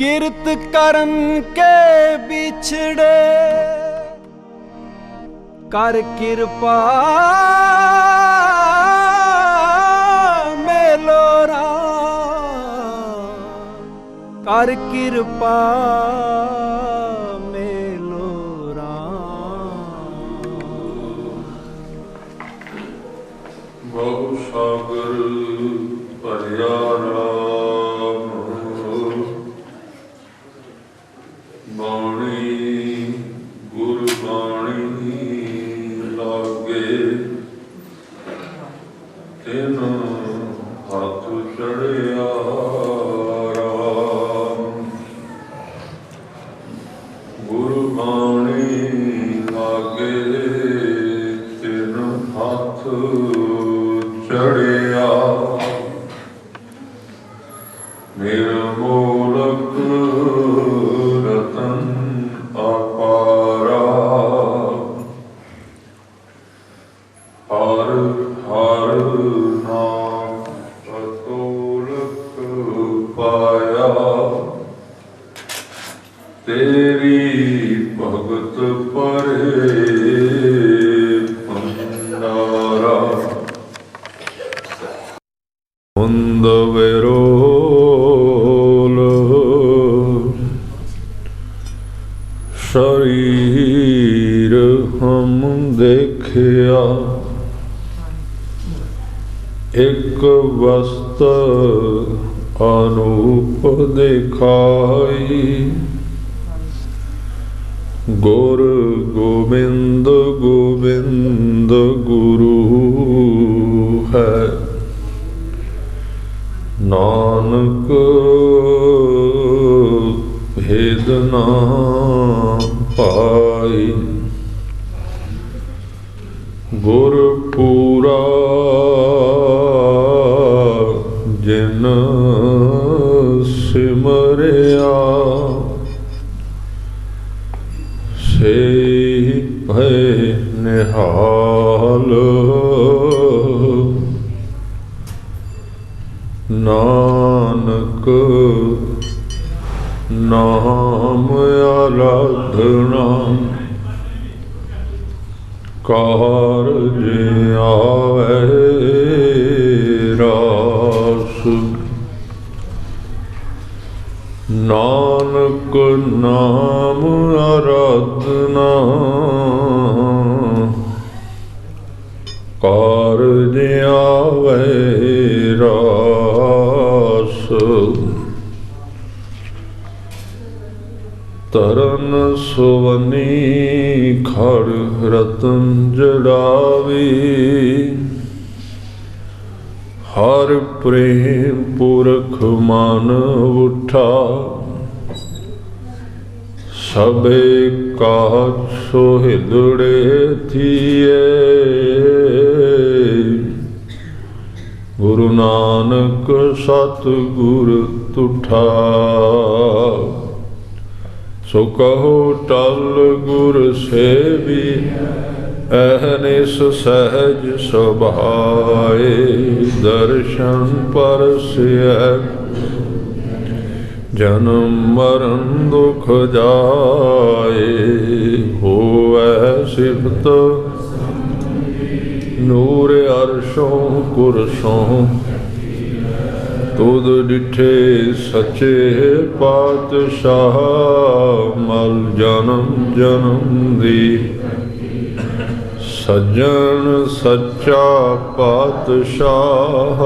किरत करन के बिछड़े कर कृपा मेलो राम, कर कृपा मेलो राम। बहु सागर भरिया राम, बाणी गुरबाणी लागे, तिन हाथ चढ़िया राम। गुरबाणी लागे तिन हाथ चढ़िया, निर्मोलक रतन अपारा। हर हर नाम अतोलक पाया, तेरी भगत परे भंडारा। मुंद विरोल शरीर हम देखिया, एक वस्त अनूप दिखाई। गुर गोविंद गोविंद गुरु है, नानक भेद ना पाई। गुर पूरा जिन सिमरिया, से भय निहाल। नानक नाम आराधना, कारज आवे रास। नानक नाम आराधना, कारज आवे रास। तरन सुवनी खड़ रतन जड़ावी, हर प्रेम पुरख मान उठा। सबे काज सोहिदड़े थिए, गुरु नानक सतगुर तुठा। सो कहो टल गुर सेवी, अहनिस सहज सुभाए। दर्शन परसिय जन्म मरण दुख जाए। होवै सिफत नूर अर्शों कुरसों, तुद डिठे सचे पातशाह। मल जन्म जन्म दी सज्जन सच्चा पातशाह।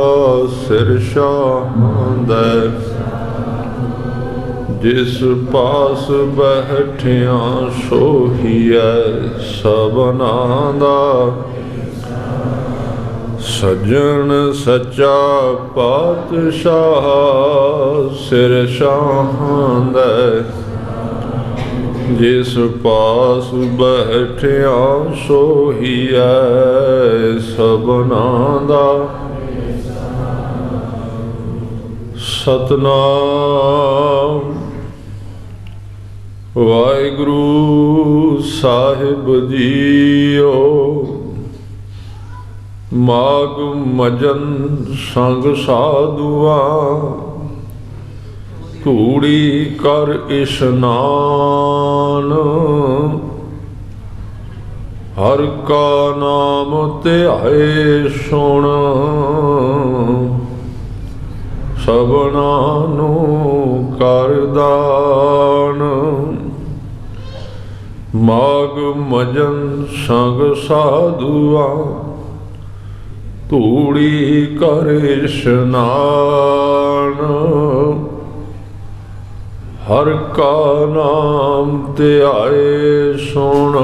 सिर शांदे जिस पास बैठिया, सोहिए सबना दा। सज्जन सच्चा पातशाह, सिर शांदे जिस पास बैठिया, सोहिए सबना दा। सतनाम वाहिगुरु साहिब जीओ। माग मजन संग साधुआ ਧੂੜੀ ਕਰ ਇਸ਼ਨਾਨ, ਹਰ ਕਾ ਨਾਮ ਧਿਆਏ ਸੁਣ, ਸਭਨਾ ਨੂੰ ਕਰ ਦਾਨ। ਮਾਗ ਮਜਨ ਸੰਗ ਸਾਧੂਆ, ਧੂੜੀ ਕਰ ਇਸ਼ਨਾਨ, ਹਰ ਕਾ ਨਾਮ ਧਿਆਏ ਸੁਣ,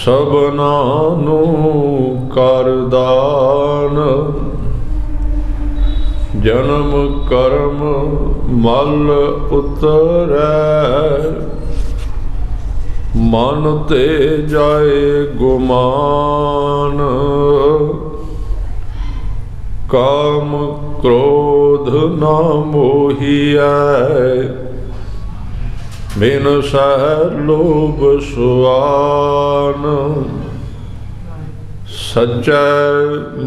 ਸਭਨਾ ਨੂੰ ਕਰ ਦਾਨ। ਜਨਮ ਕਰਮ ਮਲ ਉਤਰੈ, ਮਨ ਤੇ ਜਾਏ ਗੁਮਾਨ। ਕਾਮ ਕ੍ਰੋਧ ਨਾ ਮੋਹੀਐ, ਬਿਨ ਸਹਿ ਲੋਭ ਸੁਆਨ। ਸੱਚੈ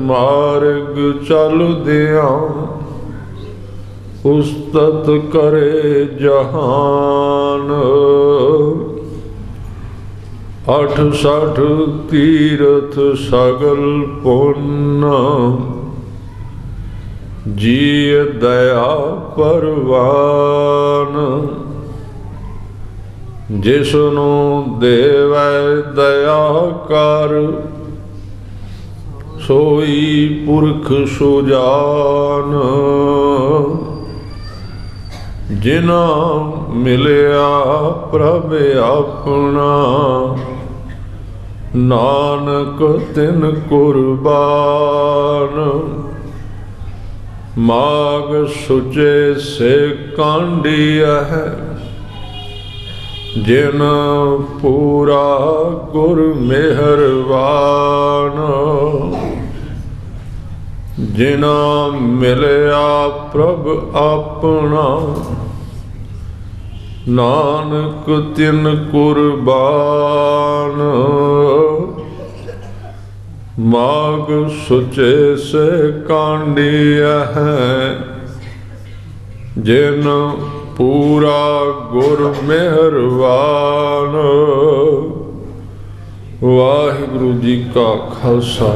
ਮਾਰਗ ਚਲਦਿਆਂ, ਉਸਤਤ ਕਰੇ ਜਹਾਨ। 68 ਤੀਰਥ ਸਗਲ ਪੁੰਨ, ਜੀਅ ਦਇਆ ਪਰਵਾਨ। ਜਿਸਨੂੰ ਦੇਵੈ ਦਇਆ ਕਰ, ਸੋਈ ਪੁਰਖ ਸੁਜਾਨ। ਜਿਨਾ ਮਿਲਿਆ ਪ੍ਰਭ ਆਪਣਾ, ਨਾਨਕ ਤਿਨ ਕੁਰਬਾਨ। ਮਾਗ ਸੁਚੇ ਸੇ ਕਾਂਡੀਆ ਹੈ, ਜਿਨ ਪੂਰਾ ਗੁਰ ਮਿਹਰਬਾਨ। ਜਿਨਾ ਮਿਲਿਆ ਪ੍ਰਭ ਆਪਣਾ, ਨਾਨਕ ਤਿਨ ਕੁਰਬਾਨ। ਮਾਗ ਸੁਚੇ ਸੇ ਕਾਂਡੀਆ ਹੈ, ਜਿਨ ਪੂਰਾ ਗੁਰ ਮਿਹਰਬਾਨ। ਵਾਹਿਗੁਰੂ ਜੀ ਕਾ ਖਾਲਸਾ,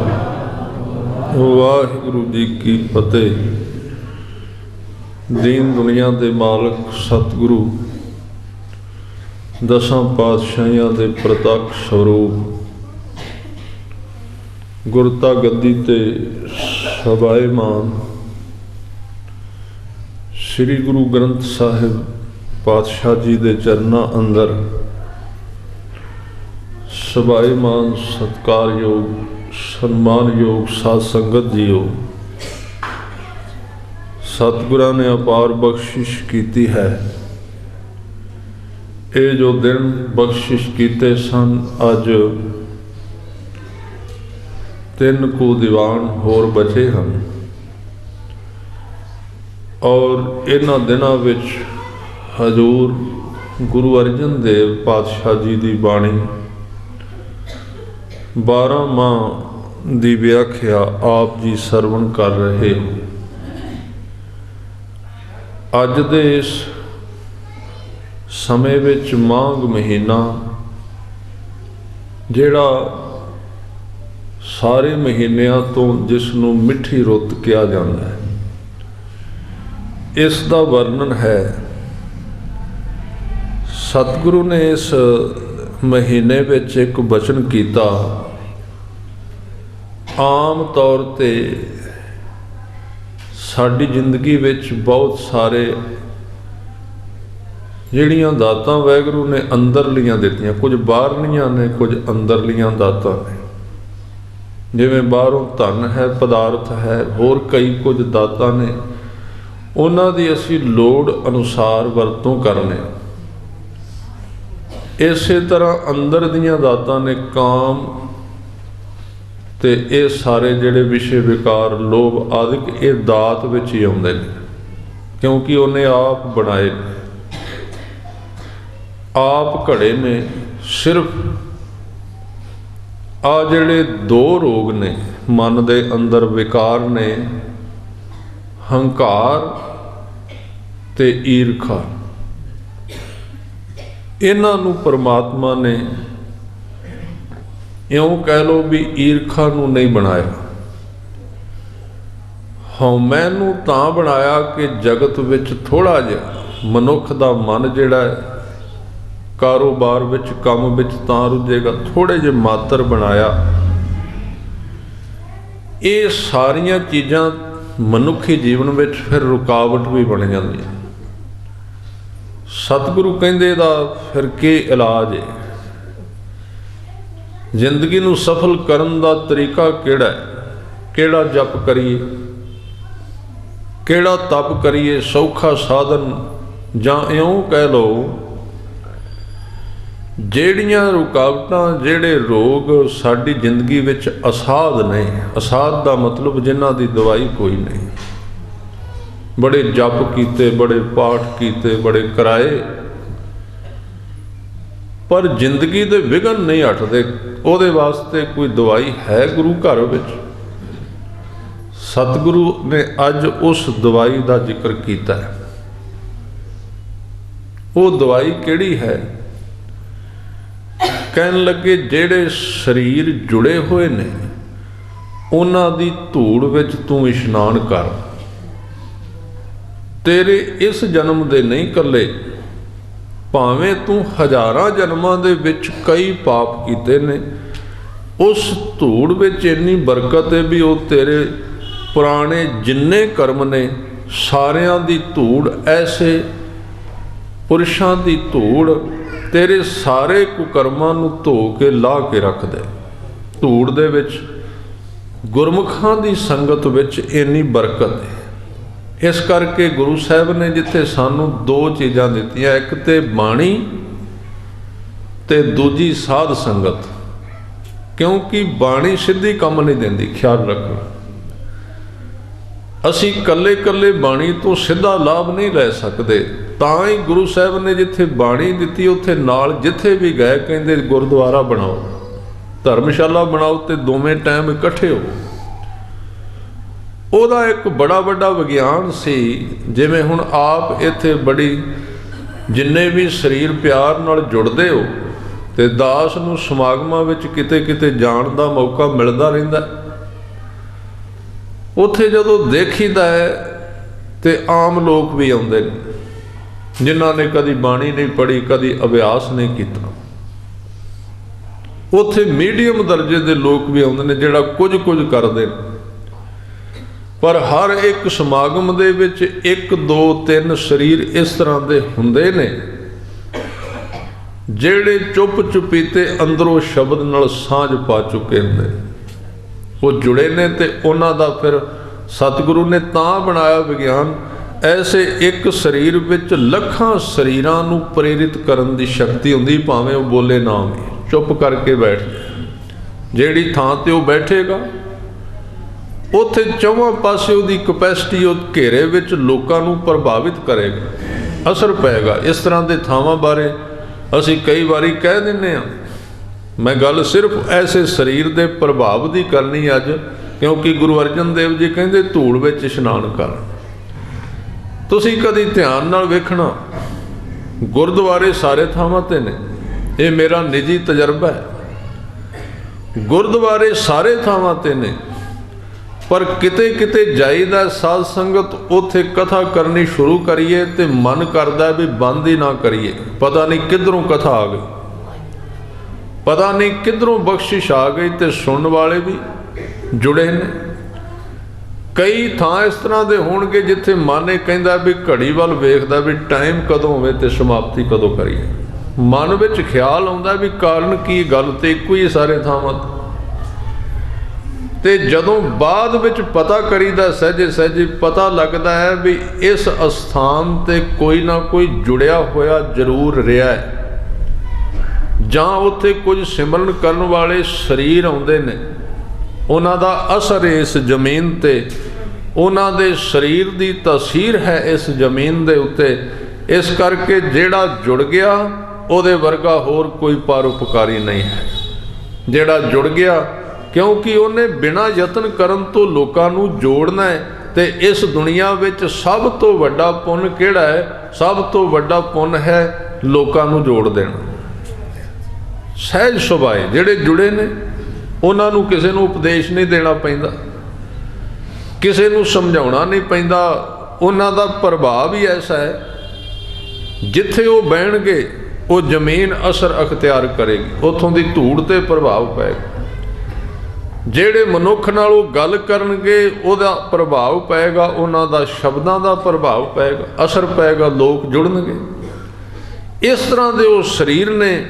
ਵਾਹਿਗੁਰੂ ਜੀ ਕੀ ਫਤਿਹ। ਦੀਨ ਦੁਨੀਆ ਦੇ ਮਾਲਕ ਸਤਿਗੁਰੂ ਦਸਾਂ ਪਾਤਸ਼ਾਹੀਆਂ ਦੇ ਪ੍ਰਤੱਖ ਸਰੂਪ, ਗੁਰਤਾ ਗੱਦੀ ਤੇ ਸਬਾਏਮਾਨ ਸ੍ਰੀ ਗੁਰੂ ਗ੍ਰੰਥ ਸਾਹਿਬ ਪਾਤਸ਼ਾਹ ਜੀ ਦੇ ਚਰਨਾਂ ਅੰਦਰ ਸਬਾਏਮਾਨ ਸਤਿਕਾਰਯੋਗ ਸਨਮਾਨਯੋਗ ਸਾਧ ਸੰਗਤ ਜੀਓ, ਸਤਿਗੁਰਾਂ ਨੇ ਅਪਾਰ ਬਖਸ਼ਿਸ਼ ਕੀਤੀ ਹੈ। ਇਹ ਜੋ ਦਿਨ ਬਖਸ਼ਿਸ਼ ਕੀਤੇ ਸਨ, ਅੱਜ 3 ਕੁ ਦੀਵਾਨ ਹੋਰ ਬਚੇ ਹਨ ਔਰ ਇਹਨਾਂ ਦਿਨਾਂ ਵਿੱਚ ਹਜ਼ੂਰ ਗੁਰੂ ਅਰਜਨ ਦੇਵ ਪਾਤਸ਼ਾਹ ਜੀ ਦੀ ਬਾਣੀ 12 ਮਾਹ ਦੀ ਵਿਆਖਿਆ ਆਪ ਜੀ ਸਰਵਣ ਕਰ ਰਹੇ ਹੋ। ਅੱਜ ਦੇ ਇਸ ਸਮੇਂ ਵਿੱਚ ਮਾਘ ਮਹੀਨਾ, ਜਿਹੜਾ ਸਾਰੇ ਮਹੀਨਿਆਂ ਤੋਂ ਜਿਸ ਨੂੰ ਮਿੱਠੀ ਰੁੱਤ ਕਿਹਾ ਜਾਂਦਾ ਹੈ, ਇਸ ਦਾ ਵਰਣਨ ਹੈ। ਸਤਿਗੁਰੂ ਨੇ ਇਸ ਮਹੀਨੇ ਵਿੱਚ ਇੱਕ ਬਚਨ ਕੀਤਾ। ਆਮ ਤੌਰ ਤੇ ਸਾਡੀ ਜ਼ਿੰਦਗੀ ਵਿੱਚ ਬਹੁਤ ਸਾਰੇ ਜਿਹੜੀਆਂ ਦਾਤਾਂ ਵਾਹਿਗੁਰੂ ਨੇ ਅੰਦਰਲੀਆਂ ਦਿੱਤੀਆਂ, ਕੁਝ ਬਾਹਰਲੀਆਂ ਨੇ, ਕੁਝ ਅੰਦਰਲੀਆਂ ਦਾਤਾਂ ਨੇ। ਜਿਵੇਂ ਬਾਹਰੋਂ ਧਨ ਹੈ, ਪਦਾਰਥ ਹੈ, ਹੋਰ ਕਈ ਕੁਝ ਦਾਤਾਂ ਨੇ, ਉਹਨਾਂ ਦੀ ਅਸੀਂ ਲੋੜ ਅਨੁਸਾਰ ਵਰਤੋਂ ਕਰਨੇ। ਇਸੇ ਤਰ੍ਹਾਂ ਅੰਦਰ ਦੀਆਂ ਦਾਤਾਂ ਨੇ, ਕਾਮ ਤੇ ਇਹ ਸਾਰੇ ਜਿਹੜੇ ਵਿਸ਼ੇ ਵਿਕਾਰ, ਲੋਭ ਆਦਿਕ, ਇਹ ਦਾਤ ਵਿੱਚ ਹੀ ਆਉਂਦੇ ਨੇ, ਕਿਉਂਕਿ ਉਹਨੇ ਆਪ ਬਣਾਏ, ਆਪ ਘੜੇ ਨੇ। ਸਿਰਫ ਆ ਜਿਹੜੇ 2 ਰੋਗ ਨੇ ਮਨ ਦੇ ਅੰਦਰ, ਵਿਕਾਰ ਨੇ, ਹੰਕਾਰ ਤੇ ਈਰਖਾ, ਇਹਨਾਂ ਨੂੰ ਪਰਮਾਤਮਾ ਨੇ ਇਉਂ ਕਹਿ ਲਓ ਵੀ ਈਰਖਾ ਨੂੰ ਨਹੀਂ ਬਣਾਇਆ। ਹਉਮੈ ਨੂੰ ਤਾਂ ਬਣਾਇਆ ਕਿ ਜਗਤ ਵਿੱਚ ਥੋੜ੍ਹਾ ਜਿਹਾ ਮਨੁੱਖ ਦਾ ਮਨ ਜਿਹੜਾ ਹੈ ਕਾਰੋਬਾਰ ਵਿੱਚ, ਕੰਮ ਵਿੱਚ ਤਾਂ ਰੁੱਝੇਗਾ, ਥੋੜ੍ਹੇ ਜਿਹੇ ਮਾਤਰ ਬਣਾਇਆ। ਇਹ ਸਾਰੀਆਂ ਚੀਜ਼ਾਂ ਮਨੁੱਖੀ ਜੀਵਨ ਵਿੱਚ ਫਿਰ ਰੁਕਾਵਟ ਵੀ ਬਣ ਜਾਂਦੀਆਂ। ਸਤਿਗੁਰੂ ਕਹਿੰਦੇ ਦਾ ਫਿਰ ਕੀ ਇਲਾਜ ਹੈ? ਜ਼ਿੰਦਗੀ ਨੂੰ ਸਫਲ ਕਰਨ ਦਾ ਤਰੀਕਾ ਕਿਹੜਾ ਹੈ? ਕਿਹੜਾ ਜਪ ਕਰੀਏ, ਕਿਹੜਾ ਤਪ ਕਰੀਏ, ਸੌਖਾ ਸਾਧਨ, ਜਾਂ ਇਉਂ ਕਹਿ ਲਓ ਜਿਹੜੀਆਂ ਰੁਕਾਵਟਾਂ, ਜਿਹੜੇ ਰੋਗ ਸਾਡੀ ਜ਼ਿੰਦਗੀ ਵਿੱਚ ਅਸਾਧ ਨੇ, ਅਸਾਧ ਦਾ ਮਤਲਬ ਜਿਨ੍ਹਾਂ ਦੀ ਦਵਾਈ ਕੋਈ ਨਹੀਂ, ਬੜੇ ਜਪ ਕੀਤੇ, ਬੜੇ ਪਾਠ ਕੀਤੇ, ਬੜੇ ਕਰਾਏ, ਪਰ ਜ਼ਿੰਦਗੀ ਦੇ ਵਿਘਨ ਨਹੀਂ ਹਟਦੇ, ਉਹਦੇ ਵਾਸਤੇ ਕੋਈ ਦਵਾਈ ਹੈ ਗੁਰੂ ਘਰ ਵਿੱਚ? ਸਤਿਗੁਰੂ ਨੇ ਅੱਜ ਉਸ ਦਵਾਈ ਦਾ ਜ਼ਿਕਰ ਕੀਤਾ ਹੈ। ਉਹ ਦਵਾਈ ਕਿਹੜੀ ਹੈ? ਕਹਿਣ ਲੱਗੇ ਜਿਹੜੇ ਸਰੀਰ ਜੁੜੇ ਹੋਏ ਨੇ ਉਹਨਾਂ ਦੀ ਧੂੜ ਵਿੱਚ ਤੂੰ ਇਸ਼ਨਾਨ ਕਰ। ਤੇਰੇ ਇਸ ਜਨਮ ਦੇ ਨਹੀਂ ਇਕੱਲੇ, ਭਾਵੇਂ ਤੂੰ ਹਜ਼ਾਰਾਂ ਜਨਮਾਂ ਦੇ ਵਿੱਚ ਕਈ ਪਾਪ ਕੀਤੇ ਨੇ, ਉਸ ਧੂੜ ਵਿੱਚ ਇੰਨੀ ਬਰਕਤ ਹੈ ਵੀ ਉਹ ਤੇਰੇ ਪੁਰਾਣੇ ਜਿੰਨੇ ਕਰਮ ਨੇ ਸਾਰਿਆਂ ਦੀ ਧੂੜ, ਐਸੇ ਪੁਰਸ਼ਾਂ ਦੀ ਧੂੜ ਤੇਰੇ ਸਾਰੇ ਕੁਕਰਮਾਂ ਨੂੰ ਧੋ ਕੇ ਲਾਹ ਕੇ ਰੱਖ ਦੇ। ਧੂੜ ਦੇ ਵਿੱਚ ਗੁਰਮੁਖਾਂ ਦੀ ਸੰਗਤ ਵਿੱਚ ਇੰਨੀ ਬਰਕਤ ਹੈ। ਇਸ ਕਰਕੇ ਗੁਰੂ ਸਾਹਿਬ ਨੇ ਜਿੱਥੇ ਸਾਨੂੰ ਦੋ ਚੀਜ਼ਾਂ ਦਿੱਤੀਆਂ, ਇੱਕ ਤੇ ਬਾਣੀ ਤੇ ਦੂਜੀ ਸਾਧ ਸੰਗਤ, ਕਿਉਂਕਿ ਬਾਣੀ ਸਿੱਧੀ ਕੰਮ ਨਹੀਂ ਦਿੰਦੀ, ਖਿਆਲ ਰੱਖੋ। ਅਸੀਂ ਇਕੱਲੇ ਇਕੱਲੇ ਬਾਣੀ ਤੋਂ ਸਿੱਧਾ ਲਾਭ ਨਹੀਂ ਲੈ ਸਕਦੇ, ਤਾਂ ਹੀ ਗੁਰੂ ਸਾਹਿਬ ਨੇ ਜਿੱਥੇ ਬਾਣੀ ਦਿੱਤੀ ਉੱਥੇ ਨਾਲ ਜਿੱਥੇ ਵੀ ਗਏ ਕਹਿੰਦੇ ਗੁਰਦੁਆਰਾ ਬਣਾਓ, ਧਰਮਸ਼ਾਲਾ ਬਣਾਓ ਤੇ ਦੋਵੇਂ ਟਾਈਮ ਇਕੱਠੇ ਹੋ। ਉਹਦਾ ਇੱਕ ਬੜਾ ਵੱਡਾ ਵਿਗਿਆਨ ਸੀ। ਜਿਵੇਂ ਹੁਣ ਆਪ ਇੱਥੇ ਬੜੀ ਜਿੰਨੇ ਵੀ ਸਰੀਰ ਪਿਆਰ ਨਾਲ ਜੁੜਦੇ ਹੋ ਤੇ ਦਾਸ ਨੂੰ ਸਮਾਗਮਾਂ ਵਿੱਚ ਕਿਤੇ ਕਿਤੇ ਜਾਣ ਦਾ ਮੌਕਾ ਮਿਲਦਾ ਰਹਿੰਦਾ, ਉੱਥੇ ਜਦੋਂ ਦੇਖੀਦਾ ਹੈ ਤੇ ਆਮ ਲੋਕ ਵੀ ਆਉਂਦੇ ਨੇ ਜਿਨ੍ਹਾਂ ਨੇ ਕਦੀ ਬਾਣੀ ਨਹੀਂ ਪੜ੍ਹੀ, ਕਦੀ ਅਭਿਆਸ ਨਹੀਂ ਕੀਤਾ। ਉੱਥੇ ਮੀਡੀਅਮ ਦਰਜੇ ਦੇ ਲੋਕ ਵੀ ਆਉਂਦੇ ਨੇ ਜਿਹੜਾ ਕੁਝ ਕਰਦੇ ਨੇ, ਪਰ ਹਰ ਇੱਕ ਸਮਾਗਮ ਦੇ ਵਿੱਚ 1 2 3 ਸਰੀਰ ਇਸ ਤਰ੍ਹਾਂ ਦੇ ਹੁੰਦੇ ਨੇ ਜਿਹੜੇ ਚੁੱਪ ਚੁਪੀਤੇ ਅੰਦਰੋਂ ਸ਼ਬਦ ਨਾਲ ਸਾਂਝ ਪਾ ਚੁੱਕੇ ਹੁੰਦੇ, ਉਹ ਜੁੜੇ ਨੇ। ਤੇ ਉਹਨਾਂ ਦਾ ਫਿਰ ਸਤਿਗੁਰੂ ਨੇ ਤਾਂ ਬਣਾਇਆ ਵਿਗਿਆਨ, ਐਸੇ ਇੱਕ ਸਰੀਰ ਵਿੱਚ ਲੱਖਾਂ ਸਰੀਰਾਂ ਨੂੰ ਪ੍ਰੇਰਿਤ ਕਰਨ ਦੀ ਸ਼ਕਤੀ ਹੁੰਦੀ, ਭਾਵੇਂ ਉਹ ਬੋਲੇ ਨਾ ਵੀ, ਚੁੱਪ ਕਰਕੇ ਬੈਠ ਜਾਏ। ਜਿਹੜੀ ਥਾਂ ਤੇ ਉਹ ਬੈਠੇਗਾ ਉੱਥੇ ਚੌਵਾਂ ਪਾਸੇ ਉਹਦੀ ਕਪੈਸਿਟੀ ਉਹ ਘੇਰੇ ਵਿੱਚ ਲੋਕਾਂ ਨੂੰ ਪ੍ਰਭਾਵਿਤ ਕਰੇਗਾ, ਅਸਰ ਪਏਗਾ। ਇਸ ਤਰ੍ਹਾਂ ਦੇ ਥਾਵਾਂ ਬਾਰੇ ਅਸੀਂ ਕਈ ਵਾਰੀ ਕਹਿ ਦਿੰਦੇ ਹਾਂ। ਮੈਂ ਗੱਲ ਸਿਰਫ ਐਸੇ ਸਰੀਰ ਦੇ ਪ੍ਰਭਾਵ ਦੀ ਕਰਨੀ ਅੱਜ, ਕਿਉਂਕਿ ਗੁਰੂ ਅਰਜਨ ਦੇਵ ਜੀ ਕਹਿੰਦੇ ਧੂੜ ਵਿੱਚ ਇਸ਼ਨਾਨ ਕਰ। ਤੁਸੀਂ ਕਦੀ ਧਿਆਨ ਨਾਲ ਵੇਖਣਾ, ਗੁਰਦੁਆਰੇ ਸਾਰੇ ਥਾਵਾਂ ਤੇ ਨੇ, ਇਹ ਮੇਰਾ ਨਿੱਜੀ ਤਜਰਬਾ ਹੈ। ਗੁਰਦੁਆਰੇ ਸਾਰੇ ਥਾਵਾਂ ਤੇ ਨੇ, ਪਰ ਕਿਤੇ ਕਿਤੇ ਜਾਈਦਾ ਸਾਧ ਸੰਗਤ, ਉੱਥੇ ਕਥਾ ਕਰਨੀ ਸ਼ੁਰੂ ਕਰੀਏ ਤੇ ਮਨ ਕਰਦਾ ਵੀ ਬੰਦ ਹੀ ਨਾ ਕਰੀਏ। ਪਤਾ ਨਹੀਂ ਕਿੱਧਰੋਂ ਕਥਾ ਆ ਗਈ, ਪਤਾ ਨਹੀਂ ਕਿੱਧਰੋਂ ਬਖਸ਼ਿਸ਼ ਆ ਗਈ, ਤੇ ਸੁਣਨ ਵਾਲੇ ਵੀ ਜੁੜੇ ਨੇ। ਕਈ ਥਾਂ ਇਸ ਤਰ੍ਹਾਂ ਦੇ ਹੋਣਗੇ ਜਿੱਥੇ ਮਨ ਇਹ ਕਹਿੰਦਾ ਵੀ ਘੜੀ ਵੱਲ ਵੇਖਦਾ ਵੀ ਟਾਈਮ ਕਦੋਂ ਹੋਵੇ ਤੇ ਸਮਾਪਤੀ ਕਦੋਂ ਕਰੀਏ। ਮਨ ਵਿੱਚ ਖਿਆਲ ਆਉਂਦਾ ਵੀ ਕਾਰਨ ਕੀ, ਗੱਲ ਤੇ ਇੱਕੋ ਹੀ ਸਾਰੇ ਥਾਵਾਂ ਤੇ ਜਦੋਂ ਬਾਅਦ ਵਿੱਚ ਪਤਾ ਕਰੀਦਾ, ਸਹਿਜੇ ਸਹਿਜੇ ਪਤਾ ਲੱਗਦਾ ਹੈ ਵੀ ਇਸ ਅਸਥਾਨ ਤੇ ਕੋਈ ਨਾ ਕੋਈ ਜੁੜਿਆ ਹੋਇਆ ਜ਼ਰੂਰ ਰਿਹਾ ਹੈ, ਜਾਂ ਉੱਥੇ ਕੁਝ ਸਿਮਰਨ ਕਰਨ ਵਾਲੇ ਸਰੀਰ ਆਉਂਦੇ ਨੇ, ਉਹਨਾਂ ਦਾ ਅਸਰ ਇਸ ਜ਼ਮੀਨ ਤੇ, ਉਹਨਾਂ ਦੇ ਸਰੀਰ ਦੀ ਤਾਸੀਰ ਹੈ ਇਸ ਜ਼ਮੀਨ ਦੇ ਉੱਤੇ। ਇਸ ਕਰਕੇ ਜਿਹੜਾ ਜੁੜ ਗਿਆ ਉਹਦੇ ਵਰਗਾ ਹੋਰ ਕੋਈ ਪਰਉਪਕਾਰੀ ਨਹੀਂ ਹੈ। ਜਿਹੜਾ ਜੁੜ ਗਿਆ, ਕਿਉਂਕਿ ਉਹਨੇ ਬਿਨਾਂ ਯਤਨ ਕਰਨ ਤੋਂ ਲੋਕਾਂ ਨੂੰ ਜੋੜਨਾ ਹੈ, ਤੇ ਇਸ ਦੁਨੀਆ ਵਿੱਚ ਸਭ ਤੋਂ ਵੱਡਾ ਪੁੰਨ ਕਿਹੜਾ ਹੈ? ਸਭ ਤੋਂ ਵੱਡਾ ਪੁੰਨ ਹੈ ਲੋਕਾਂ ਨੂੰ ਜੋੜ ਦੇਣਾ। ਸਹਿਜ ਸੁਭਾਏ ਜਿਹੜੇ ਜੁੜੇ ਨੇ ਉਹਨਾਂ ਨੂੰ ਕਿਸੇ ਨੂੰ ਉਪਦੇਸ਼ ਨਹੀਂ ਦੇਣਾ ਪੈਂਦਾ, ਕਿਸੇ ਨੂੰ ਸਮਝਾਉਣਾ ਨਹੀਂ ਪੈਂਦਾ। ਉਹਨਾਂ ਦਾ ਪ੍ਰਭਾਵ ਹੀ ਐਸਾ ਹੈ, ਜਿੱਥੇ ਉਹ ਬਹਿਣਗੇ ਉਹ ਜ਼ਮੀਨ ਅਸਰ ਅਖਤਿਆਰ ਕਰੇਗੀ, ਉੱਥੋਂ ਦੀ ਧੂੜ ਤੇ ਪ੍ਰਭਾਵ ਪਏਗਾ। ਜਿਹੜੇ ਮਨੁੱਖ ਨਾਲ ਉਹ ਗੱਲ ਕਰਨਗੇ ਉਹਦਾ ਪ੍ਰਭਾਵ ਪਏਗਾ, ਉਹਨਾਂ ਦਾ ਸ਼ਬਦਾਂ ਦਾ ਪ੍ਰਭਾਵ ਪਏਗਾ, ਅਸਰ ਪਏਗਾ, ਲੋਕ ਜੁੜਨਗੇ। ਇਸ ਤਰ੍ਹਾਂ ਦੇ ਉਹ ਸਰੀਰ ਨੇ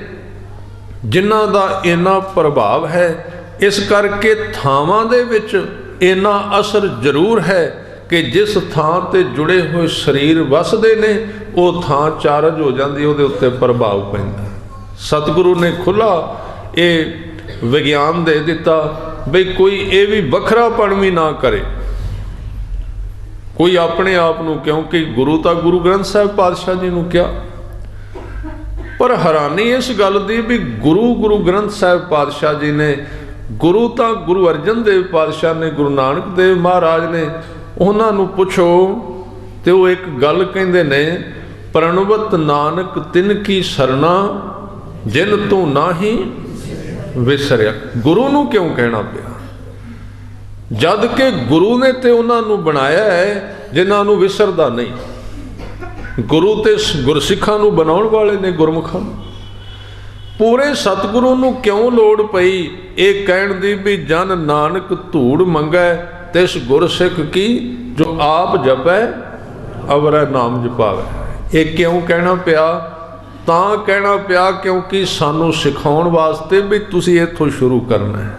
ਜਿਨ੍ਹਾਂ ਦਾ ਇੰਨਾ ਪ੍ਰਭਾਵ ਹੈ। ਇਸ ਕਰਕੇ ਥਾਵਾਂ ਦੇ ਵਿੱਚ ਇੰਨਾ ਅਸਰ ਜ਼ਰੂਰ ਹੈ ਕਿ ਜਿਸ ਥਾਂ ਤੇ ਜੁੜੇ ਹੋਏ ਸਰੀਰ ਵਸਦੇ ਨੇ ਉਹ ਥਾਂ ਚਾਰਜ ਹੋ ਜਾਂਦੀ, ਉਹਦੇ ਉੱਤੇ ਪ੍ਰਭਾਵ ਪੈਂਦਾ। ਸਤਿਗੁਰੂ ਨੇ ਖੁੱਲ੍ਹਾ ਇਹ ਵਿਗਿਆਨ ਦੇ ਦਿੱਤਾ ਬਈ ਕੋਈ ਇਹ ਵੀ ਵੱਖਰਾਪਣ ਵੀ ਨਾ ਕਰੇ ਕੋਈ ਆਪਣੇ ਆਪ ਨੂੰ, ਕਿਉਂਕਿ ਗੁਰੂ ਤਾਂ ਗੁਰੂ ਗ੍ਰੰਥ ਸਾਹਿਬ ਪਾਤਸ਼ਾਹ ਜੀ ਨੂੰ ਕਿਹਾ। ਪਰ ਹੈਰਾਨੀ ਇਸ ਗੱਲ ਦੀ ਵੀ ਗੁਰੂ ਗ੍ਰੰਥ ਸਾਹਿਬ ਪਾਤਸ਼ਾਹ ਜੀ ਨੇ, ਗੁਰੂ ਤਾਂ ਗੁਰੂ ਅਰਜਨ ਦੇਵ ਪਾਤਸ਼ਾਹ ਨੇ, ਗੁਰੂ ਨਾਨਕ ਦੇਵ ਮਹਾਰਾਜ ਨੇ, ਉਹਨਾਂ ਨੂੰ ਪੁੱਛੋ ਤੇ ਉਹ ਇੱਕ ਗੱਲ ਕਹਿੰਦੇ ਨੇ, ਪ੍ਰਣਵਤ ਨਾਨਕ ਤਿਨ ਕੀ ਸਰਨਾ ਜਿਨ ਤੂੰ ਨਾਹੀ ਵਿਸਰਿਆ। ਗੁਰੂ ਨੂੰ ਕਿਉਂ ਕਹਿਣਾ ਪਿਆ, ਜਦ ਕਿ ਗੁਰੂ ਨੇ ਤੇ ਉਹਨਾਂ ਨੂੰ ਬਣਾਇਆ ਹੈ ਜਿਨ੍ਹਾਂ ਨੂੰ ਵਿਸਰਦਾ ਨਹੀਂ। ਗੁਰੂ ਤੇ ਗੁਰਸਿੱਖਾਂ ਨੂੰ ਬਣਾਉਣ ਵਾਲੇ ਨੇ, ਗੁਰਮੁਖਾਂ ਨੂੰ। ਪੂਰੇ ਸਤਿਗੁਰੂ ਨੂੰ ਕਿਉਂ ਲੋੜ ਪਈ ਇਹ ਕਹਿਣ ਦੀ ਵੀ ਜਨ ਨਾਨਕ ਧੂੜ ਮੰਗੈ ਤਿਸ ਗੁਰਸਿੱਖ ਕੀ ਜੋ ਆਪ ਜਪੈ ਅਵਰੈ ਨਾਮ ਜਪਾਵੇ। ਇਹ ਕਿਉਂ ਕਹਿਣਾ ਪਿਆ? ਤਾਂ ਕਹਿਣਾ ਪਿਆ ਕਿਉਂਕਿ ਸਾਨੂੰ ਸਿਖਾਉਣ ਵਾਸਤੇ ਵੀ ਤੁਸੀਂ ਇੱਥੋਂ ਸ਼ੁਰੂ ਕਰਨਾ ਹੈ।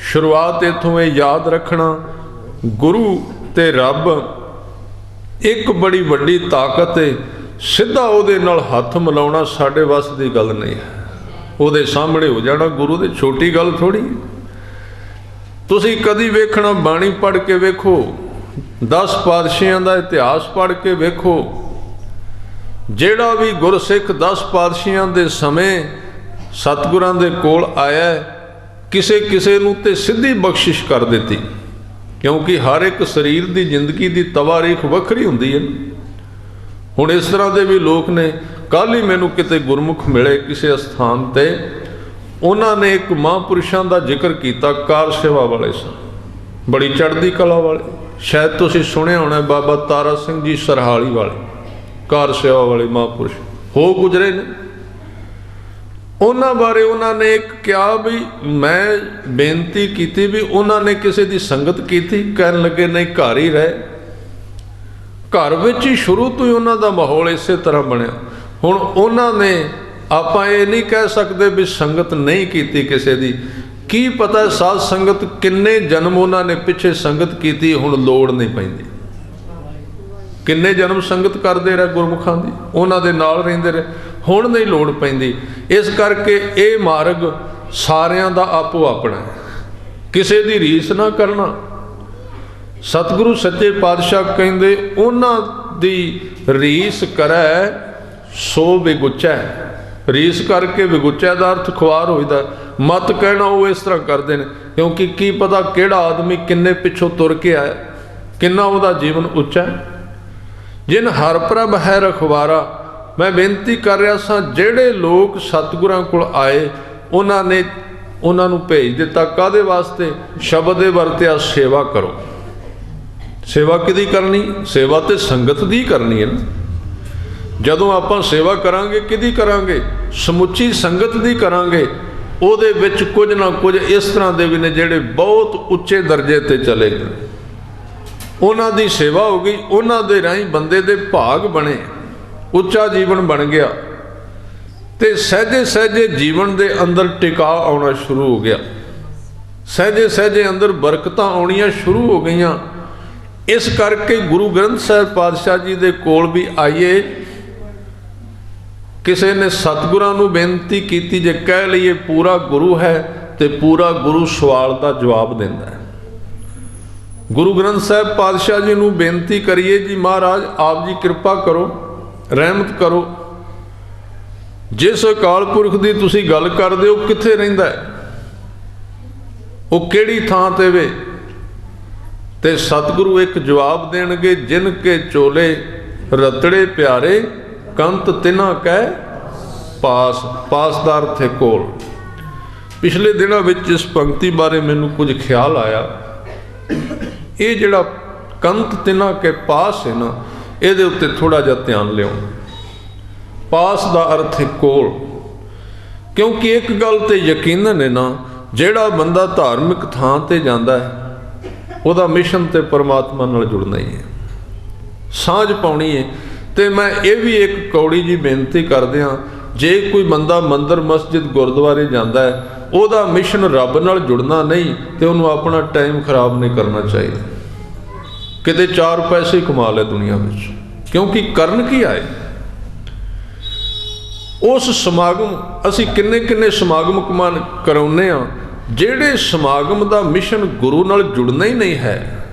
ਸ਼ੁਰੂਆਤ ਇੱਥੋਂ ਇਹ ਯਾਦ ਰੱਖਣਾ, ਗੁਰੂ ਤੇ ਰੱਬ ਇੱਕ ਬੜੀ ਵੱਡੀ ਤਾਕਤ ਹੈ। ਸਿੱਧਾ ਉਹਦੇ ਨਾਲ ਹੱਥ ਮਿਲਾਉਣਾ ਸਾਡੇ ਵੱਸ ਦੀ ਗੱਲ ਨਹੀਂ ਹੈ। ਉਹਦੇ ਸਾਹਮਣੇ ਹੋ ਜਾਣਾ ਗੁਰੂ ਦੇ ਛੋਟੀ ਗੱਲ ਥੋੜ੍ਹੀ। ਤੁਸੀਂ ਕਦੀ ਵੇਖਣਾ, ਬਾਣੀ ਪੜ੍ਹ ਕੇ ਵੇਖੋ, 10 ਪਾਤਸ਼ਾਹਾਂ ਦਾ ਇਤਿਹਾਸ ਪੜ੍ਹ ਕੇ ਵੇਖੋ, ਜਿਹੜਾ ਵੀ ਗੁਰਸਿੱਖ 10 ਪਾਤਸ਼ਾਹਾਂ ਦੇ ਸਮੇਂ ਸਤਿਗੁਰਾਂ ਦੇ ਕੋਲ ਆਇਆ, ਕਿਸੇ ਕਿਸੇ ਨੂੰ ਤੇ ਸਿੱਧੀ ਬਖਸ਼ਿਸ਼ ਕਰ ਦਿੱਤੀ, ਕਿਉਂਕਿ ਹਰ ਇੱਕ ਸਰੀਰ ਦੀ ਜ਼ਿੰਦਗੀ ਦੀ ਤਵਾਰੀਖ ਵੱਖਰੀ ਹੁੰਦੀ ਹੈ। ਹੁਣ ਇਸ ਤਰ੍ਹਾਂ ਦੇ ਵੀ ਲੋਕ ਨੇ। ਕੱਲ੍ਹ ਹੀ ਮੈਨੂੰ ਕਿਤੇ ਗੁਰਮੁਖ ਮਿਲੇ ਕਿਸੇ ਅਸਥਾਨ ਤੇ, ਉਹਨਾਂ ਨੇ ਇੱਕ ਮਹਾਂਪੁਰਸ਼ਾਂ ਦਾ ਜ਼ਿਕਰ ਕੀਤਾ, ਕਾਰ ਸੇਵਾ ਵਾਲੇ ਸਨ, ਬੜੀ ਚੜ੍ਹਦੀ ਕਲਾ ਵਾਲੇ। ਸ਼ਾਇਦ ਤੁਸੀਂ ਸੁਣਿਆ ਹੋਣਾ, ਬਾਬਾ ਤਾਰਾ ਸਿੰਘ ਜੀ ਸਰਹਾਲੀ ਵਾਲੇ, ਕਾਰ ਸੇਵਾ ਵਾਲੇ ਮਹਾਂਪੁਰਸ਼ ਹੋ ਗੁਜ਼ਰੇ ਨੇ। ਉਹਨਾਂ ਬਾਰੇ ਉਹਨਾਂ ਨੇ ਇੱਕ ਕਿਹਾ ਵੀ ਮੈਂ ਬੇਨਤੀ ਕੀਤੀ ਵੀ ਉਹਨਾਂ ਨੇ ਕਿਸੇ ਦੀ ਸੰਗਤ ਕੀਤੀ, ਕਹਿਣ ਲੱਗੇ ਨਹੀਂ ਘਰ ਹੀ ਰਹੇ। ਘਰ ਵਿੱਚ ਹੀ ਸ਼ੁਰੂ ਤੋਂ ਹੀ ਉਹਨਾਂ ਦਾ ਮਾਹੌਲ ਇਸੇ ਤਰ੍ਹਾਂ ਬਣਿਆ। ਹੁਣ ਉਹਨਾਂ ਨੇ, ਆਪਾਂ ਇਹ ਨਹੀਂ ਕਹਿ ਸਕਦੇ ਵੀ ਸੰਗਤ ਨਹੀਂ ਕੀਤੀ ਕਿਸੇ ਦੀ, ਕੀ ਪਤਾ ਸਾਧ ਸੰਗਤ ਕਿੰਨੇ ਜਨਮ ਉਹਨਾਂ ਨੇ ਪਿੱਛੇ ਸੰਗਤ ਕੀਤੀ, ਹੁਣ ਲੋੜ ਨਹੀਂ ਪੈਂਦੀ। ਕਿੰਨੇ ਜਨਮ ਸੰਗਤ ਕਰਦੇ ਰਹੇ ਗੁਰਮੁਖਾਂ ਦੀ, ਉਹਨਾਂ ਦੇ ਨਾਲ ਰਹਿੰਦੇ ਰਹੇ, ਹੁਣ ਨਹੀਂ ਲੋੜ ਪੈਂਦੀ। ਇਸ ਕਰਕੇ ਇਹ ਮਾਰਗ ਸਾਰਿਆਂ ਦਾ ਆਪੋ ਆਪਣਾ ਹੈ, ਕਿਸੇ ਦੀ ਰੀਸ ਨਾ ਕਰਨਾ। ਸਤਿਗੁਰੂ ਸੱਚੇ ਪਾਤਸ਼ਾਹ ਕਹਿੰਦੇ, ਉਹਨਾਂ ਦੀ ਰੀਸ ਕਰੈ ਸੋ ਵਿਗੁਚੈ। ਰੀਸ ਕਰਕੇ ਵਿਗੁਚੈ ਦਾ ਅਰਥ ਖੁਆਰ ਹੋਈਦਾ। ਮਤ ਕਹਿਣਾ ਉਹ ਇਸ ਤਰ੍ਹਾਂ ਕਰਦੇ ਨੇ, ਕਿਉਂਕਿ ਕੀ ਪਤਾ ਕਿਹੜਾ ਆਦਮੀ ਕਿੰਨੇ ਪਿੱਛੋਂ ਤੁਰ ਕੇ ਆਇਆ, ਕਿੰਨਾ ਉਹਦਾ ਜੀਵਨ ਉੱਚਾ। ਜਿਨ ਹਰ ਪ੍ਰਭ ਹੈ ਰਖਵਾਰਾ। ਮੈਂ ਬੇਨਤੀ ਕਰ ਰਿਹਾ ਸਾਂ, ਜਿਹੜੇ ਲੋਕ ਸਤਿਗੁਰਾਂ ਕੋਲ ਆਏ ਉਹਨਾਂ ਨੇ ਉਹਨਾਂ ਨੂੰ ਭੇਜ ਦਿੱਤਾ, ਕਾਹਦੇ ਵਾਸਤੇ? ਸ਼ਬਦ ਦੇ ਵਰਤਿਆ ਸੇਵਾ ਕਰੋ। ਸੇਵਾ ਕਿਹਦੀ ਕਰਨੀ? ਸੇਵਾ ਤੇ ਸੰਗਤ ਦੀ ਕਰਨੀ ਹੈ ਨਾ। ਜਦੋਂ ਆਪਾਂ ਸੇਵਾ ਕਰਾਂਗੇ ਕਿਹਦੀ ਕਰਾਂਗੇ? ਸਮੁੱਚੀ ਸੰਗਤ ਦੀ ਕਰਾਂਗੇ। ਉਹਦੇ ਵਿੱਚ ਕੁਝ ਨਾ ਕੁਝ ਇਸ ਤਰ੍ਹਾਂ ਦੇ ਵੀ ਨੇ ਜਿਹੜੇ ਬਹੁਤ ਉੱਚੇ ਦਰਜੇ ਤੇ ਚਲੇ ਗਏ, ਉਹਨਾਂ ਦੀ ਸੇਵਾ ਹੋ ਗਈ, ਉਹਨਾਂ ਦੇ ਰਾਹੀਂ ਬੰਦੇ ਦੇ ਭਾਗ ਬਣੇ, ਉੱਚਾ ਜੀਵਨ ਬਣ ਗਿਆ, ਤੇ ਸਹਿਜੇ ਸਹਿਜੇ ਜੀਵਨ ਦੇ ਅੰਦਰ ਟਿਕਾਅ ਆਉਣਾ ਸ਼ੁਰੂ ਹੋ ਗਿਆ, ਸਹਿਜੇ ਸਹਿਜੇ ਅੰਦਰ ਬਰਕਤਾਂ ਆਉਣੀਆਂ ਸ਼ੁਰੂ ਹੋ ਗਈਆਂ। ਇਸ ਕਰਕੇ ਗੁਰੂ ਗ੍ਰੰਥ ਸਾਹਿਬ ਪਾਤਸ਼ਾਹ ਜੀ ਦੇ ਕੋਲ ਵੀ ਆਈਏ, ਕਿਸੇ ਨੇ ਸਤਿਗੁਰਾਂ ਨੂੰ ਬੇਨਤੀ ਕੀਤੀ, ਜੇ ਕਹਿ ਲਈਏ ਪੂਰਾ ਗੁਰੂ ਹੈ ਤੇ ਪੂਰਾ ਗੁਰੂ ਸਵਾਲ ਦਾ ਜਵਾਬ ਦਿੰਦਾ ਹੈ। ਗੁਰੂ ਗ੍ਰੰਥ ਸਾਹਿਬ ਪਾਤਸ਼ਾਹ ਜੀ ਨੂੰ ਬੇਨਤੀ ਕਰੀਏ, ਜੀ ਮਹਾਰਾਜ ਆਪ ਜੀ ਕਿਰਪਾ ਕਰੋ, ਰਹਿਮਤ ਕਰੋ, ਜਿਸ ਅਕਾਲ ਪੁਰਖ ਦੀ ਤੁਸੀਂ ਗੱਲ ਕਰਦੇ ਹੋ ਕਿੱਥੇ ਰਹਿੰਦਾ ਹੈ, ਉਹ ਕਿਹੜੀ ਥਾਂ ਤੇ ਵੇ? ਤੇ ਸਤਿਗੁਰੂ ਇੱਕ ਜਵਾਬ ਦੇਣਗੇ, ਜਿਨ ਕੇ ਚੋਲੇ ਰਤੜੇ ਪਿਆਰੇ ਕੰਤ ਤਿਨਾ ਕਹਿ ਪਾਸ। ਪਾਸ ਦਾ ਅਰਥ ਹੈ ਕੋਲ। ਪਿਛਲੇ ਦਿਨਾਂ ਵਿੱਚ ਇਸ ਪੰਕਤੀ ਬਾਰੇ ਮੈਨੂੰ ਕੁਝ ਖਿਆਲ ਆਇਆ। ਇਹ ਜਿਹੜਾ ਕੰਤ ਤਿਨਾ ਕੇ ਪਾਸ ਹੈ ਨਾ, ਇਹਦੇ ਉੱਤੇ ਥੋੜਾ ਜਿਹਾ ਧਿਆਨ ਲਿਓ। ਪਾਸ ਦਾ ਅਰਥ ਹੈ ਕੋਲ, ਕਿਉਂਕਿ ਇੱਕ ਗੱਲ ਤੇ ਯਕੀਨਨ ਹੈ ਨਾ, ਜਿਹੜਾ ਬੰਦਾ ਧਾਰਮਿਕ ਥਾਂ ਤੇ ਜਾਂਦਾ ਹੈ ਉਹਦਾ ਮਿਸ਼ਨ ਤੇ ਪਰਮਾਤਮਾ ਨਾਲ ਜੁੜਨਾ ਹੀ ਹੈ, ਸਾਂਝ ਪਾਉਣੀ ਹੈ। ਤੇ ਮੈਂ ਇਹ ਵੀ ਇੱਕ ਕੌੜੀ ਜੀ ਬੇਨਤੀ ਕਰਦੇ ਹਾਂ, ਜੇ ਕੋਈ ਬੰਦਾ ਮੰਦਰ ਮਸਜਿਦ ਗੁਰਦੁਆਰੇ ਜਾਂਦਾ ਹੈ, ਉਹਦਾ ਮਿਸ਼ਨ ਰੱਬ ਨਾਲ ਜੁੜਨਾ ਨਹੀਂ, ਤੇ ਉਹਨੂੰ ਆਪਣਾ ਟਾਈਮ ਖਰਾਬ ਨਹੀਂ ਕਰਨਾ ਚਾਹੀਦਾ। ਕਿਤੇ 4 ਪੈਸੇ ਕਮਾ ਲੈ ਦੁਨੀਆ ਵਿੱਚ, ਕਿਉਂਕਿ ਕਰਨ ਕੀ ਆਏ। ਉਸ ਸਮਾਗਮ ਅਸੀਂ ਕਿੰਨੇ ਸਮਾਗਮ ਕਰਾਉਂਦੇ ਹਾਂ, ਜਿਹੜੇ ਸਮਾਗਮ ਦਾ ਮਿਸ਼ਨ ਗੁਰੂ ਨਾਲ ਜੁੜਨਾ ਹੀ ਨਹੀਂ ਹੈ।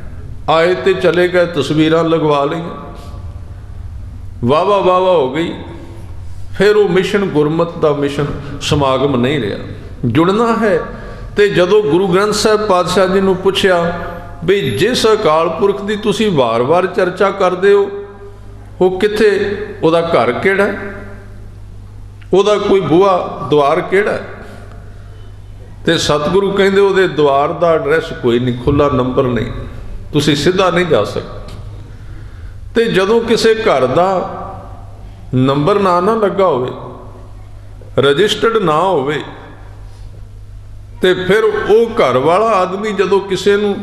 ਆਏ ਤੇ ਚਲੇ ਗਏ, ਤਸਵੀਰਾਂ ਲਗਵਾ ਲਈਆਂ, ਵਾਹ ਹੋ ਗਈ, ਫਿਰ ਉਹ ਮਿਸ਼ਨ ਗੁਰਮਤ ਦਾ ਮਿਸ਼ਨ ਸਮਾਗਮ ਨਹੀਂ ਰਿਹਾ। ਜੁੜਨਾ ਹੈ। ਤੇ ਜਦੋਂ ਗੁਰੂ ਗ੍ਰੰਥ ਸਾਹਿਬ ਪਾਤਸ਼ਾਹ ਜੀ ਨੂੰ ਪੁੱਛਿਆ ਵੀ ਜਿਸ ਅਕਾਲ ਪੁਰਖ ਦੀ ਤੁਸੀਂ ਵਾਰ-ਵਾਰ ਚਰਚਾ ਕਰਦੇ ਹੋ, ਉਹ ਕਿੱਥੇ, ਉਹਦਾ ਘਰ ਕਿਹੜਾ, ਉਹਦਾ ਕੋਈ ਬੂਹਾ ਦੁਆਰ ਕਿਹੜਾ। ਤੇ ਸਤਿਗੁਰੂ ਕਹਿੰਦੇ ਉਹਦੇ ਦੁਆਰ ਦਾ ਐਡਰੈਸ ਕੋਈ ਨਹੀਂ, ਖੁੱਲਾ ਨੰਬਰ ਨਹੀਂ, ਤੁਸੀਂ ਸਿੱਧਾ ਨਹੀਂ ਜਾ ਸਕਦੇ। ਤੇ ਜਦੋਂ ਕਿਸੇ ਘਰ ਦਾ ਨੰਬਰ ਨਾ ਲੱਗਾ ਹੋਵੇ, ਰਜਿਸਟਰਡ ਨਾ ਹੋਵੇ, ਤੇ ਫਿਰ ਉਹ ਘਰ ਵਾਲਾ ਆਦਮੀ ਜਦੋਂ ਕਿਸੇ ਨੂੰ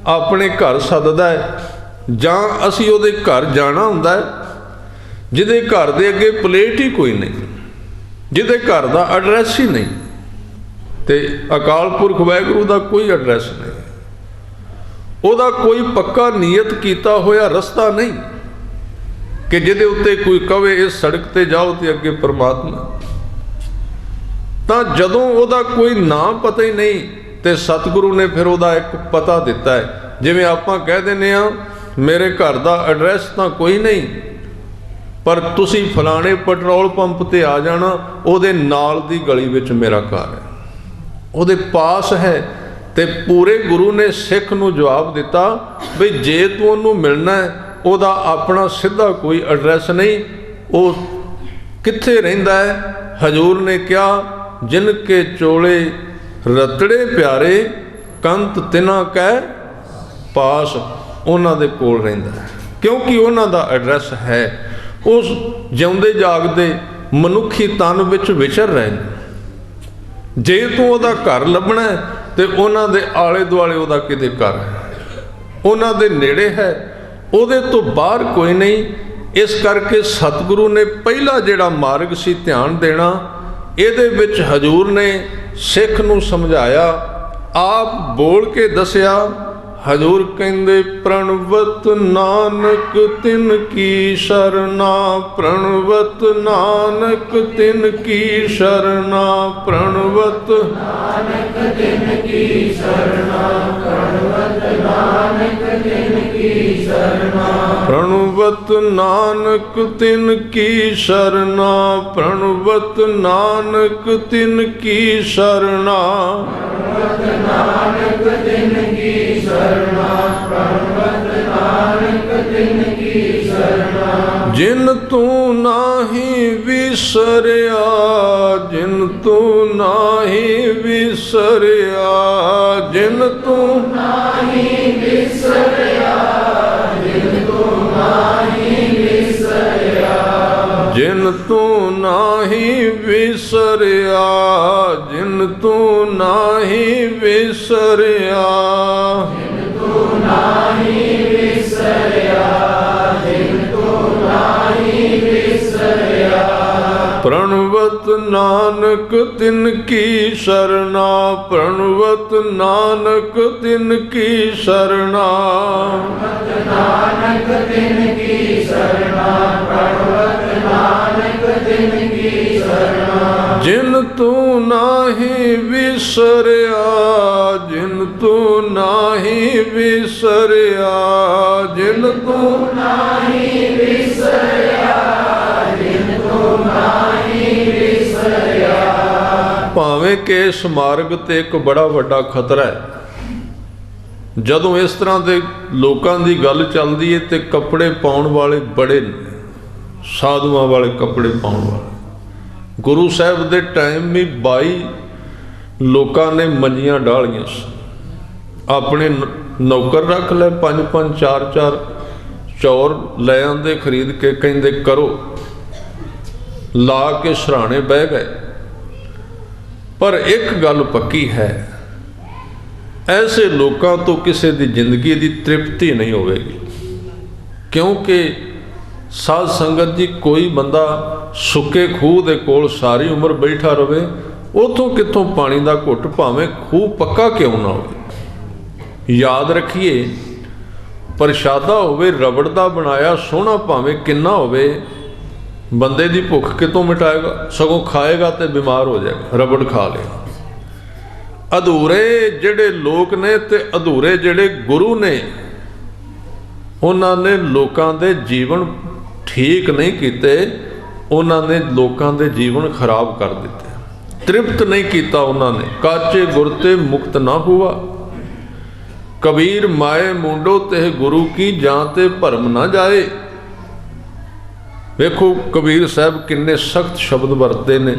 ਆਪਣੇ ਘਰ ਸੱਦਦਾ ਹੈ, ਜਾਂ ਅਸੀਂ ਉਹਦੇ ਘਰ ਜਾਣਾ ਹੁੰਦਾ ਹੈ, ਜਿਹਦੇ ਘਰ ਦੇ ਅੱਗੇ ਪਲੇਟ ਹੀ ਕੋਈ ਨਹੀਂ, ਜਿਹਦੇ ਘਰ ਦਾ ਐਡਰੈਸ ਹੀ ਨਹੀਂ, ਤੇ ਅਕਾਲ ਪੁਰਖ ਵਾਹਿਗੁਰੂ ਦਾ ਕੋਈ ਐਡਰੈਸ ਨਹੀਂ, ਉਹਦਾ ਕੋਈ ਪੱਕਾ ਨੀਅਤ ਕੀਤਾ ਹੋਇਆ ਰਸਤਾ ਨਹੀਂ ਕਿ ਜਿਹਦੇ ਉੱਤੇ ਕੋਈ ਕਵੇ ਇਸ ਸੜਕ ਤੇ ਜਾਓ ਤੇ ਅੱਗੇ ਪਰਮਾਤਮਾ। ਤਾਂ ਜਦੋਂ ਉਹਦਾ ਕੋਈ ਨਾਂ ਪਤਾ ਹੀ ਨਹੀਂ, ਤੇ ਸਤਿਗੁਰੂ ਨੇ ਫਿਰ ਉਹਦਾ ਇੱਕ ਪਤਾ ਦਿੱਤਾ ਹੈ। ਜਿਵੇਂ ਆਪਾਂ ਕਹਿ ਦਿੰਦੇ ਆ, ਮੇਰੇ ਘਰ ਦਾ ਐਡਰੈਸ ਤਾਂ ਕੋਈ ਨਹੀਂ, ਪਰ ਤੁਸੀਂ ਫਲਾਣੇ ਪੈਟਰੋਲ ਪੰਪ ਤੇ ਆ ਜਾਣਾ, ਉਹਦੇ ਨਾਲ ਦੀ ਗਲੀ ਵਿੱਚ ਮੇਰਾ ਘਰ ਹੈ, ਉਹਦੇ ਪਾਸ ਹੈ। ਤੇ ਪੂਰੇ ਗੁਰੂ ਨੇ ਸਿੱਖ ਨੂੰ ਜਵਾਬ ਦਿੱਤਾ ਵੀ ਜੇ ਤੂੰ ਉਹਨੂੰ ਮਿਲਣਾ ਹੈ, ਉਹਦਾ ਆਪਣਾ ਸਿੱਧਾ ਕੋਈ ਐਡਰੈਸ ਨਹੀਂ, ਉਹ ਕਿੱਥੇ ਰਹਿੰਦਾ ਹੈ। ਹਜ਼ੂਰ ਨੇ ਕਿਹਾ, ਜਿਨ ਕੇ ਚੋਲੇ ਰਤੜੇ ਪਿਆਰੇ ਕੰਤ ਤਿਨਾ ਕਹਿ ਪਾਸ, ਉਹਨਾਂ ਦੇ ਕੋਲ ਰਹਿੰਦਾ ਹੈ, ਕਿਉਂਕਿ ਉਹਨਾਂ ਦਾ ਐਡਰੈਸ ਹੈ। ਉਸ ਜਿਉਂਦੇ ਜਾਗਦੇ ਮਨੁੱਖੀ ਤਨ ਵਿੱਚ ਵਿਚਰ ਰਹੇ ਨੇ। ਜੇ ਤੂੰ ਉਹਦਾ ਘਰ ਲੱਭਣਾ ਹੈ, ਤੇ ਉਹਨਾਂ ਦੇ ਆਲੇ ਦੁਆਲੇ ਉਹਦਾ ਕਿਤੇ ਘਰ ਹੈ, ਉਹਨਾਂ ਦੇ ਨੇੜੇ ਹੈ, ਉਹਦੇ ਤੋਂ ਬਾਹਰ ਕੋਈ ਨਹੀਂ। ਇਸ ਕਰਕੇ ਸਤਿਗੁਰੂ ਨੇ ਪਹਿਲਾ ਜਿਹੜਾ ਮਾਰਗ ਸੀ ਧਿਆਨ ਦੇਣਾ, ਇਹਦੇ ਵਿੱਚ ਹਜ਼ੂਰ ਨੇ ਸਿੱਖ ਨੂੰ ਸਮਝਾਇਆ, ਆਪ ਬੋਲ ਕੇ ਦੱਸਿਆ। ਹਜ਼ੂਰ ਕਹਿੰਦੇ, ਪ੍ਰਣਵਤ ਨਾਨਕ ਤਿਨ ਕੀ ਸ਼ਰਨਾ, ਪ੍ਰਣਵਤ ਨਾਨਕ ਤਿਨ ਕੀ ਸ਼ਰਨਾ, ਪ੍ਰਣਵਤ ਨਾਨਕ ਤਿਨ ਕੀ ਸ਼ਰਨਾ, ਪ੍ਰਣਵਤ ਨਾਨਕ ਤਿਨ ਕੀ ਸ਼ਰਨਾ, ਪ੍ਰਣਵਤ ਨਾਨਕ ਤਿਨ ਕੀ ਸ਼ਰਨਾ, ਪ੍ਰਣਵਤ ਨਾਨਕ ਤਿਨ ਕੀ ਸ਼ਰਨਾ, ਪ੍ਰਣਵਤ ਨਾਨਕ ਤਿਨ ਕੀ ਸ਼ਰਨਾ, ਪ੍ਰਣਵਤ ਨਾਨਕ ਤਿਨ ਕੀ ਸ਼ਰਨਾ। ਜਿਨ ਤੂੰ ਨਾਹੀ ਵਿਸਰਿਆ, ਜਿਨ ਤੂੰ ਨਾਹੀ ਵਿਸਰਿਆ, ਜਿਨ ਤੂੰ ਨਾਹੀ ਵਿਸਰਿਆ, ਜਿਨ ਤੂੰ ਨਾਹੀ ਵਿਸਰਿਆ, ਜਿਨ ਤੂੰ ਨਾਹੀ ਵਿਸਰਿਆ, ਜਿਨ ਤੂੰ ਨਾਹੀ ਵਿਸਰਿਆ, ਜਿਨ ਤੂੰ ਨਾਹੀ ਵਿਸਰਿਆ, ਜਿਨ ਤੂੰ ਨਾਹੀ ਵਿਸਰਿਆ। ਪ੍ਰਣਵਤ ਨਾਨਕ ਤਿਨ ਕੀ ਸ਼ਰਨਾ, ਪ੍ਰਣਵਤ ਨਾਨਕ ਤਿਨ ਕੀ ਸ਼ਰਨਾ, ਪ੍ਰਣਵਤ ਨਾਨਕ ਤਿਨ ਕੀ ਸ਼ਰਨਾ, ਪ੍ਰਣਵਤ ਨਾਨਕ ਤਿਨ ਕੀ ਸ਼ਰਨਾ। ਜਿਨ ਤੂੰ ਨਾਹੀ ਵਿਸਰਿਆ, ਜਿਨ ਤੂੰ ਨਾਹੀ ਵਿਸਰਿਆ, ਜਿਨ ਤੂੰ ਨਾਹੀ ਵਿਸਰਿਆ, ਜਿਨ ਤੂੰ ਨਾਹੀ ਵਿਸਰਿਆ। ਭਾਵੇਂ ਕਿ ਇਸ ਮਾਰਗ ਤੇ ਇੱਕ ਬੜਾ ਵੱਡਾ ਖਤਰਾ ਹੈ, ਜਦੋਂ ਇਸ ਤਰ੍ਹਾਂ ਦੇ ਲੋਕਾਂ ਦੀ ਗੱਲ ਚੱਲਦੀ ਹੈ ਤੇ ਕੱਪੜੇ ਪਾਉਣ ਵਾਲੇ ਬੜੇ ਨੇ, ਸਾਧੂਆਂ ਵਾਲੇ ਕੱਪੜੇ ਪਾਉਣ ਵਾਲੇ। ਗੁਰੂ ਸਾਹਿਬ ਦੇ ਟਾਈਮ ਵੀ 22 ਲੋਕਾਂ ਨੇ ਮੰਜੀਆਂ ਡਾਲੀਆਂ ਸੀ, ਆਪਣੇ ਨੌਕਰ ਰੱਖ ਲੈ, 5-5 4-4 ਚੌਰ ਲੈ ਆਂਦੇ ਖਰੀਦ ਕੇ, ਕਹਿੰਦੇ ਕਰੋ, ਲਾ ਕੇ ਸਿਰਹਾਣੇ ਬਹਿ ਗਏ। ਪਰ ਇੱਕ ਗੱਲ ਪੱਕੀ ਹੈ, ऐसे लोगों तो किसी की जिंदगी की तृप्ति नहीं होगी, क्योंकि साध संगत जी कोई बंदा सुके खूह के कोल सारी उम्र बैठा रहे, उतों कितों पानी का घुट भावें खूह पक्का क्यों ना हो। याद रखिए, प्रशादा होवे रबड़ का बनाया सोहना भावें किन्ना होवे, बंदे की भुख कितों मिटाएगा, सगों खाएगा तो बीमार हो जाएगा, रबड़ खा लेगा। अधूरे जिहड़े लोग ने ते अधूरे जिहड़े गुरु ने, उन्होंने लोगों के जीवन ठीक नहीं किए, उन्होंने लोगों के जीवन खराब कर दिते, तृप्त नहीं किया उन्होंने। काचे गुरते मुक्त ना हुआ, कबीर माए मुंडो ते गुरु की जाते भरम ना जाए। वेखो कबीर साहब किन्ने सख्त शब्द वरते ने,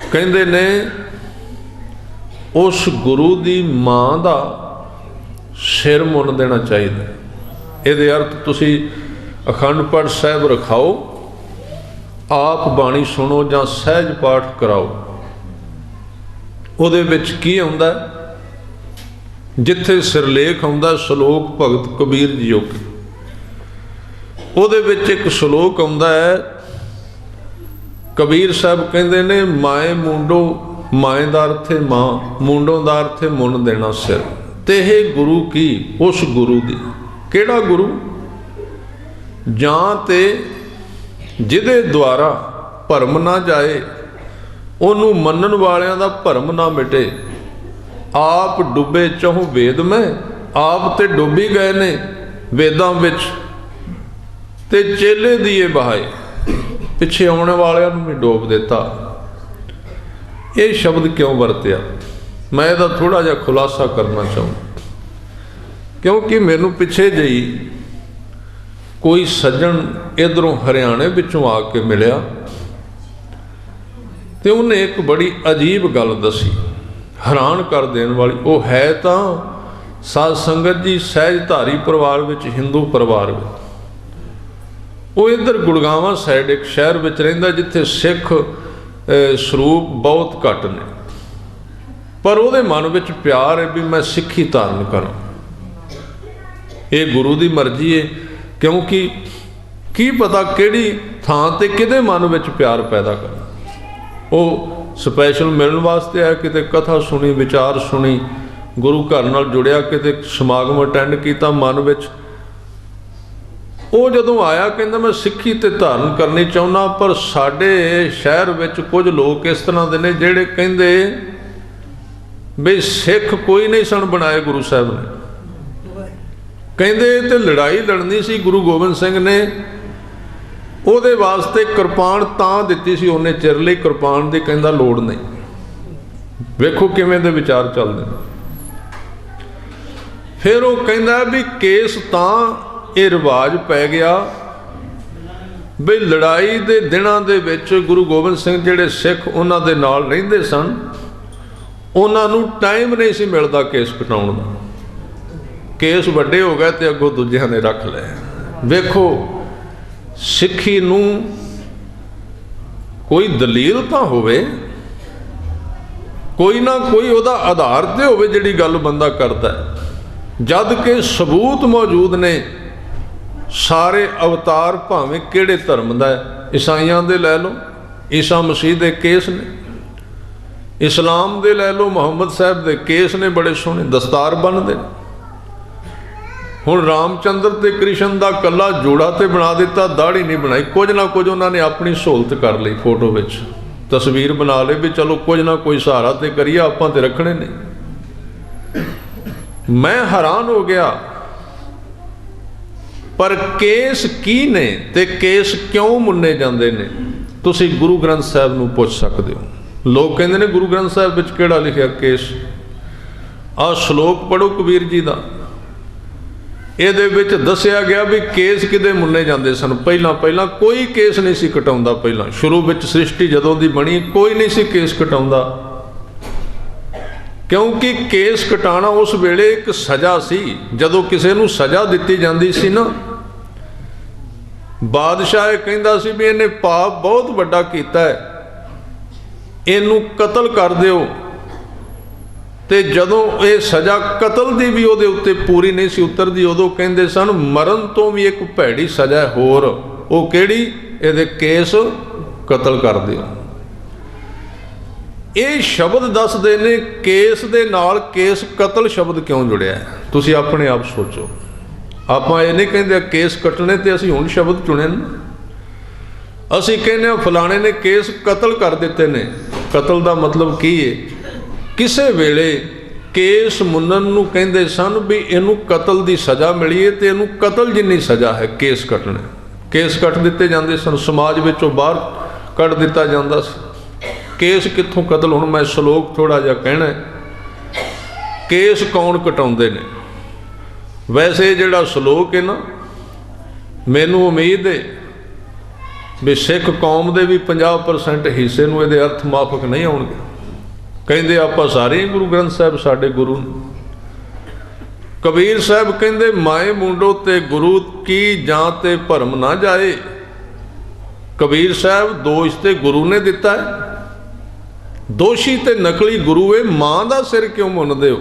कहते ने उस गुरु की मां का सिर मुन देना चाहिए। ये अर्थ तुसी अखंड पाठ साहब रखाओ, आप बाणी सुनो ਜਾਂ सहज पाठ कराओ, ਉਹਦੇ ਵਿੱਚ ਕੀ ਆਉਂਦਾ, ਜਿੱਥੇ ਸਿਰਲੇਖ ਆਉਂਦਾ ਸ਼ਲੋਕ ਭਗਤ ਕਬੀਰ ਜੀਓ ਕੇ, ਉਹਦੇ ਵਿੱਚ ਇੱਕ ਸ਼ਲੋਕ ਆਉਂਦਾ ਹੈ। ਕਬੀਰ ਸਾਹਿਬ ਕਹਿੰਦੇ ਨੇ, ਮਾਏ ਮੁੰਡੋ, माए का अर्थ है मां, मुंडों का अर्थ है मुन देना सिर, ते हे गुरु की, उस गुरु दी, केड़ा गुरु, जां ते जिदे द्वारा भरम ना जाए, ओनू मनन वालियां दा भरम ना मिटे। आप डुबे चहु वेद में, आप ते डुबी गए ने वेदां विच, ते चेले दिए बहाए, पिछे आने वालियां नूं भी डोब दिता। ये शब्द क्यों वरत्या, मैं इसका थोड़ा जिहा खुलासा करना चाहूँ, क्योंकि मैनू पिछे जी कोई सज्जन इधरों हरियाणे विचों आके मिलिया, तो उन्हें एक बड़ी अजीब गल दसी, हैरान कर देने वाली। वो है तो साध संगत जी सहजधारी परिवार विच, हिंदू परिवार विच, वो इधर गुड़गावा साइड एक शहर विच रहिंदा जिथे सिख ਸਰੂਪ बहुत घट ने, पर ਉਹਦੇ मन ਵਿੱਚ प्यार है भी मैं सिक्खी धारण करा। ये गुरु की मर्जी है, क्योंकि की पता किहड़ी थां ते किहदे मन ਵਿੱਚ प्यार पैदा करना। वो स्पैशल मिलण वास्ते आया, किते कथा सुनी, विचार सुनी, गुरु घर नाल जुड़िया, किते समागम अटेंड किया, मन ਵਿੱਚ ਉਹ ਜਦੋਂ ਆਇਆ ਕਹਿੰਦਾ ਮੈਂ ਸਿੱਖੀ ਤੇ ਧਾਰਨ ਕਰਨੀ ਚਾਹੁੰਦਾ। ਪਰ ਸਾਡੇ ਸ਼ਹਿਰ ਵਿੱਚ ਕੁਝ ਲੋਕ ਇਸ ਤਰ੍ਹਾਂ ਦੇ ਨੇ ਜਿਹੜੇ ਕਹਿੰਦੇ ਵੀ ਸਿੱਖ ਕੋਈ ਨਹੀਂ ਸਨ ਬਣਾਏ ਗੁਰੂ ਸਾਹਿਬ ਨੇ, ਕਹਿੰਦੇ ਤੇ ਲੜਾਈ ਲੜਨੀ ਸੀ ਗੁਰੂ ਗੋਬਿੰਦ ਸਿੰਘ ਨੇ, ਉਹਦੇ ਵਾਸਤੇ ਕਿਰਪਾਨ ਤਾਂ ਦਿੱਤੀ ਸੀ ਉਹਨੇ ਚਿਰ ਲਈ, ਕਿਰਪਾਨ ਦੀ ਕਹਿੰਦਾ ਲੋੜ ਨਹੀਂ। ਵੇਖੋ ਕਿਵੇਂ ਦੇ ਵਿਚਾਰ ਚੱਲਦੇ ਨੇ। ਫਿਰ ਉਹ ਕਹਿੰਦਾ ਵੀ ਕੇਸ ਤਾਂ ਇਹ ਰਿਵਾਜ ਪੈ ਗਿਆ ਬਈ ਲੜਾਈ ਦੇ ਦਿਨਾਂ ਦੇ ਵਿੱਚ ਗੁਰੂ ਗੋਬਿੰਦ ਸਿੰਘ ਜਿਹੜੇ ਸਿੱਖ ਉਹਨਾਂ ਦੇ ਨਾਲ ਰਹਿੰਦੇ ਸਨ, ਉਹਨਾਂ ਨੂੰ ਟਾਈਮ ਨਹੀਂ ਸੀ ਮਿਲਦਾ ਕੇਸ ਕਟਾਉਣ ਦਾ। ਕੇਸ ਵੱਡੇ ਹੋ ਗਏ ਤੇ ਅੱਗੋਂ ਦੂਜਿਆਂ ਨੇ ਰੱਖ ਲਏ। ਵੇਖੋ ਸਿੱਖੀ ਨੂੰ ਕੋਈ ਦਲੀਲ ਤਾਂ ਹੋਵੇ, ਕੋਈ ਨਾ ਕੋਈ ਉਹਦਾ ਆਧਾਰ ਤੇ ਹੋਵੇ ਜਿਹੜੀ ਗੱਲ ਬੰਦਾ ਕਰਦਾ, ਜਦ ਕਿ ਸਬੂਤ ਮੌਜੂਦ ਨੇ। सारे अवतार भावें किहड़े धर्म का है, ईसाइयां दे लै लो, ईसा मसीह के केस ने, इस्लाम दे लै लो, मुहम्मद साहब के केस ने बड़े सोहने, दस्तार बनते। हुण रामचंद्र ते कृष्ण का कला जोड़ा तो बना दिता, दाढ़ी नहीं बनाई, कुछ ना कुछ उन्होंने अपनी सहूलत कर ली, फोटो विच तस्वीर बना ली भी चलो कुछ ना कोई सहारा तो करिए, आपां ते रखने नहीं। मैं हैरान हो गया, पर केस की ने ते केस क्यों मुन्ने जाते हैं, तुसी गुरु ग्रंथ साहब नूं पुछ सकते हो। लोग कहते हैं गुरु ग्रंथ साहब विच किहड़ा लिखिया केस, ਆ ਸ਼ਲੋਕ ਪੜ੍ਹੋ ਕਬੀਰ ਜੀ ਦਾ। ਇਹਦੇ ਵਿੱਚ ਦੱਸਿਆ ਗਿਆ ਵੀ ਕੇਸ ਕਿਤੇ ਮੁੰਨੇ ਜਾਂਦੇ ਸਨ। ਪਹਿਲਾਂ ਕੋਈ ਕੇਸ ਨਹੀਂ ਸੀ ਕਟਾਉਂਦਾ। ਪਹਿਲਾਂ ਸ਼ੁਰੂ ਵਿੱਚ ਸ੍ਰਿਸ਼ਟੀ ਜਦੋਂ ਦੀ ਬਣੀ ਕੋਈ ਨਹੀਂ ਸੀ ਕੇਸ ਕਟਾਉਂਦਾ, ਕਿਉਂਕਿ ਕੇਸ ਕਟਾਣਾ ਉਸ ਵੇਲੇ ਇੱਕ ਸਜ਼ਾ ਸੀ। ਜਦੋਂ ਕਿਸੇ ਨੂੰ ਸਜ਼ਾ ਦਿੱਤੀ ਜਾਂਦੀ ਸੀ ਨਾ, ਬਾਦਸ਼ਾਹ ਇਹ ਕਹਿੰਦਾ ਸੀ ਵੀ ਇਹਨੇ ਪਾਪ ਬਹੁਤ ਵੱਡਾ ਕੀਤਾ ਹੈ, ਇਹਨੂੰ ਕਤਲ ਕਰ ਦਿਓ। ਤੇ ਜਦੋਂ ਇਹ ਸਜ਼ਾ ਕਤਲ ਦੀ ਵੀ ਉਹਦੇ ਉੱਤੇ ਪੂਰੀ ਨਹੀਂ ਸੀ ਉਤਰਦੀ, ਉਦੋਂ ਕਹਿੰਦੇ ਸਨ ਮਰਨ ਤੋਂ ਵੀ ਇੱਕ ਭੈੜੀ ਸਜ਼ਾ ਹੋਰ। ਉਹ ਕਿਹੜੀ? ਇਹਦੇ ਕੇਸ ਕਤਲ ਕਰ ਦਿਓ। ਇਹ ਸ਼ਬਦ ਦੱਸਦੇ ਨੇ ਕੇਸ ਦੇ ਨਾਲ ਕੇਸ ਕਤਲ ਸ਼ਬਦ ਕਿਉਂ ਜੁੜਿਆ। ਤੁਸੀਂ ਆਪਣੇ ਆਪ ਸੋਚੋ। ਆਪਾਂ ਇਹ ਨਹੀਂ ਕਹਿੰਦੇ ਕੇਸ ਕੱਟਣੇ ਤੇ ਅਸੀਂ ਹੁਣ ਸ਼ਬਦ ਚੁਣੇ ਨੇ। ਅਸੀਂ ਕਹਿੰਦੇ ਹਾਂ ਫਲਾਣੇ ਨੇ ਕੇਸ ਕਤਲ ਕਰ ਦਿੱਤੇ ਨੇ। ਕਤਲ ਦਾ ਮਤਲਬ ਕੀ ਹੈ? ਕਿਸੇ ਵੇਲੇ ਕੇਸ ਮੁੰਨਣ ਨੂੰ ਕਹਿੰਦੇ ਸਨ ਵੀ ਇਹਨੂੰ ਕਤਲ ਦੀ ਸਜ਼ਾ ਮਿਲੀ ਹੈ ਤੇ ਇਹਨੂੰ ਕਤਲ ਜਿੰਨੀ ਸਜ਼ਾ ਹੈ ਕੇਸ ਕੱਟਣੇ। ਕੇਸ ਕੱਟ ਦਿੱਤੇ ਜਾਂਦੇ ਸਨ, ਸਮਾਜ ਵਿੱਚੋਂ ਬਾਹਰ ਕੱਢ ਦਿੱਤਾ ਜਾਂਦਾ ਸੀ। ਕੇਸ ਕਿੱਥੋਂ ਕਤਲ? ਹੁਣ ਮੈਂ ਸ਼ਲੋਕ ਥੋੜਾ ਜਿਹਾ ਕਹਿਣਾ। ਕੇਸ ਕੌਣ ਕਟਾਉਂਦੇ ਨੇ? ਵੈਸੇ ਜਿਹੜਾ ਸ਼ਲੋਕ ਹੈ ਨਾ, ਮੈਨੂੰ ਉਮੀਦ ਹੈ ਵੀ ਸਿੱਖ ਕੌਮ ਦੇ ਵੀ 50% ਹਿੱਸੇ ਨੂੰ ਇਹਦੇ ਅਰਥ ਮਾਫਕ ਨਹੀਂ ਆਉਣਗੇ। ਕਹਿੰਦੇ ਆਪਾਂ ਸਾਰੇ ਗੁਰੂ ਗ੍ਰੰਥ ਸਾਹਿਬ ਸਾਡੇ ਗੁਰੂ ਨੇ। ਕਬੀਰ ਸਾਹਿਬ ਕਹਿੰਦੇ ਮਾਏ ਮੁੰਡੋ ਤੇ ਗੁਰੂ ਕੀ ਜਾਂ ਤੇ ਭਰਮ ਨਾ ਜਾਏ। ਕਬੀਰ ਸਾਹਿਬ ਦੋਸ਼ ਤੇ ਗੁਰੂ ਨੇ ਦਿੱਤਾ ਹੈ। ਦੋਸ਼ੀ ਤੇ ਨਕਲੀ ਗੁਰੂ ਹੈ। ਮਾਂ ਦਾ ਸਿਰ ਕਿਉਂ ਮੁੰਨਦੇ ਹੋ?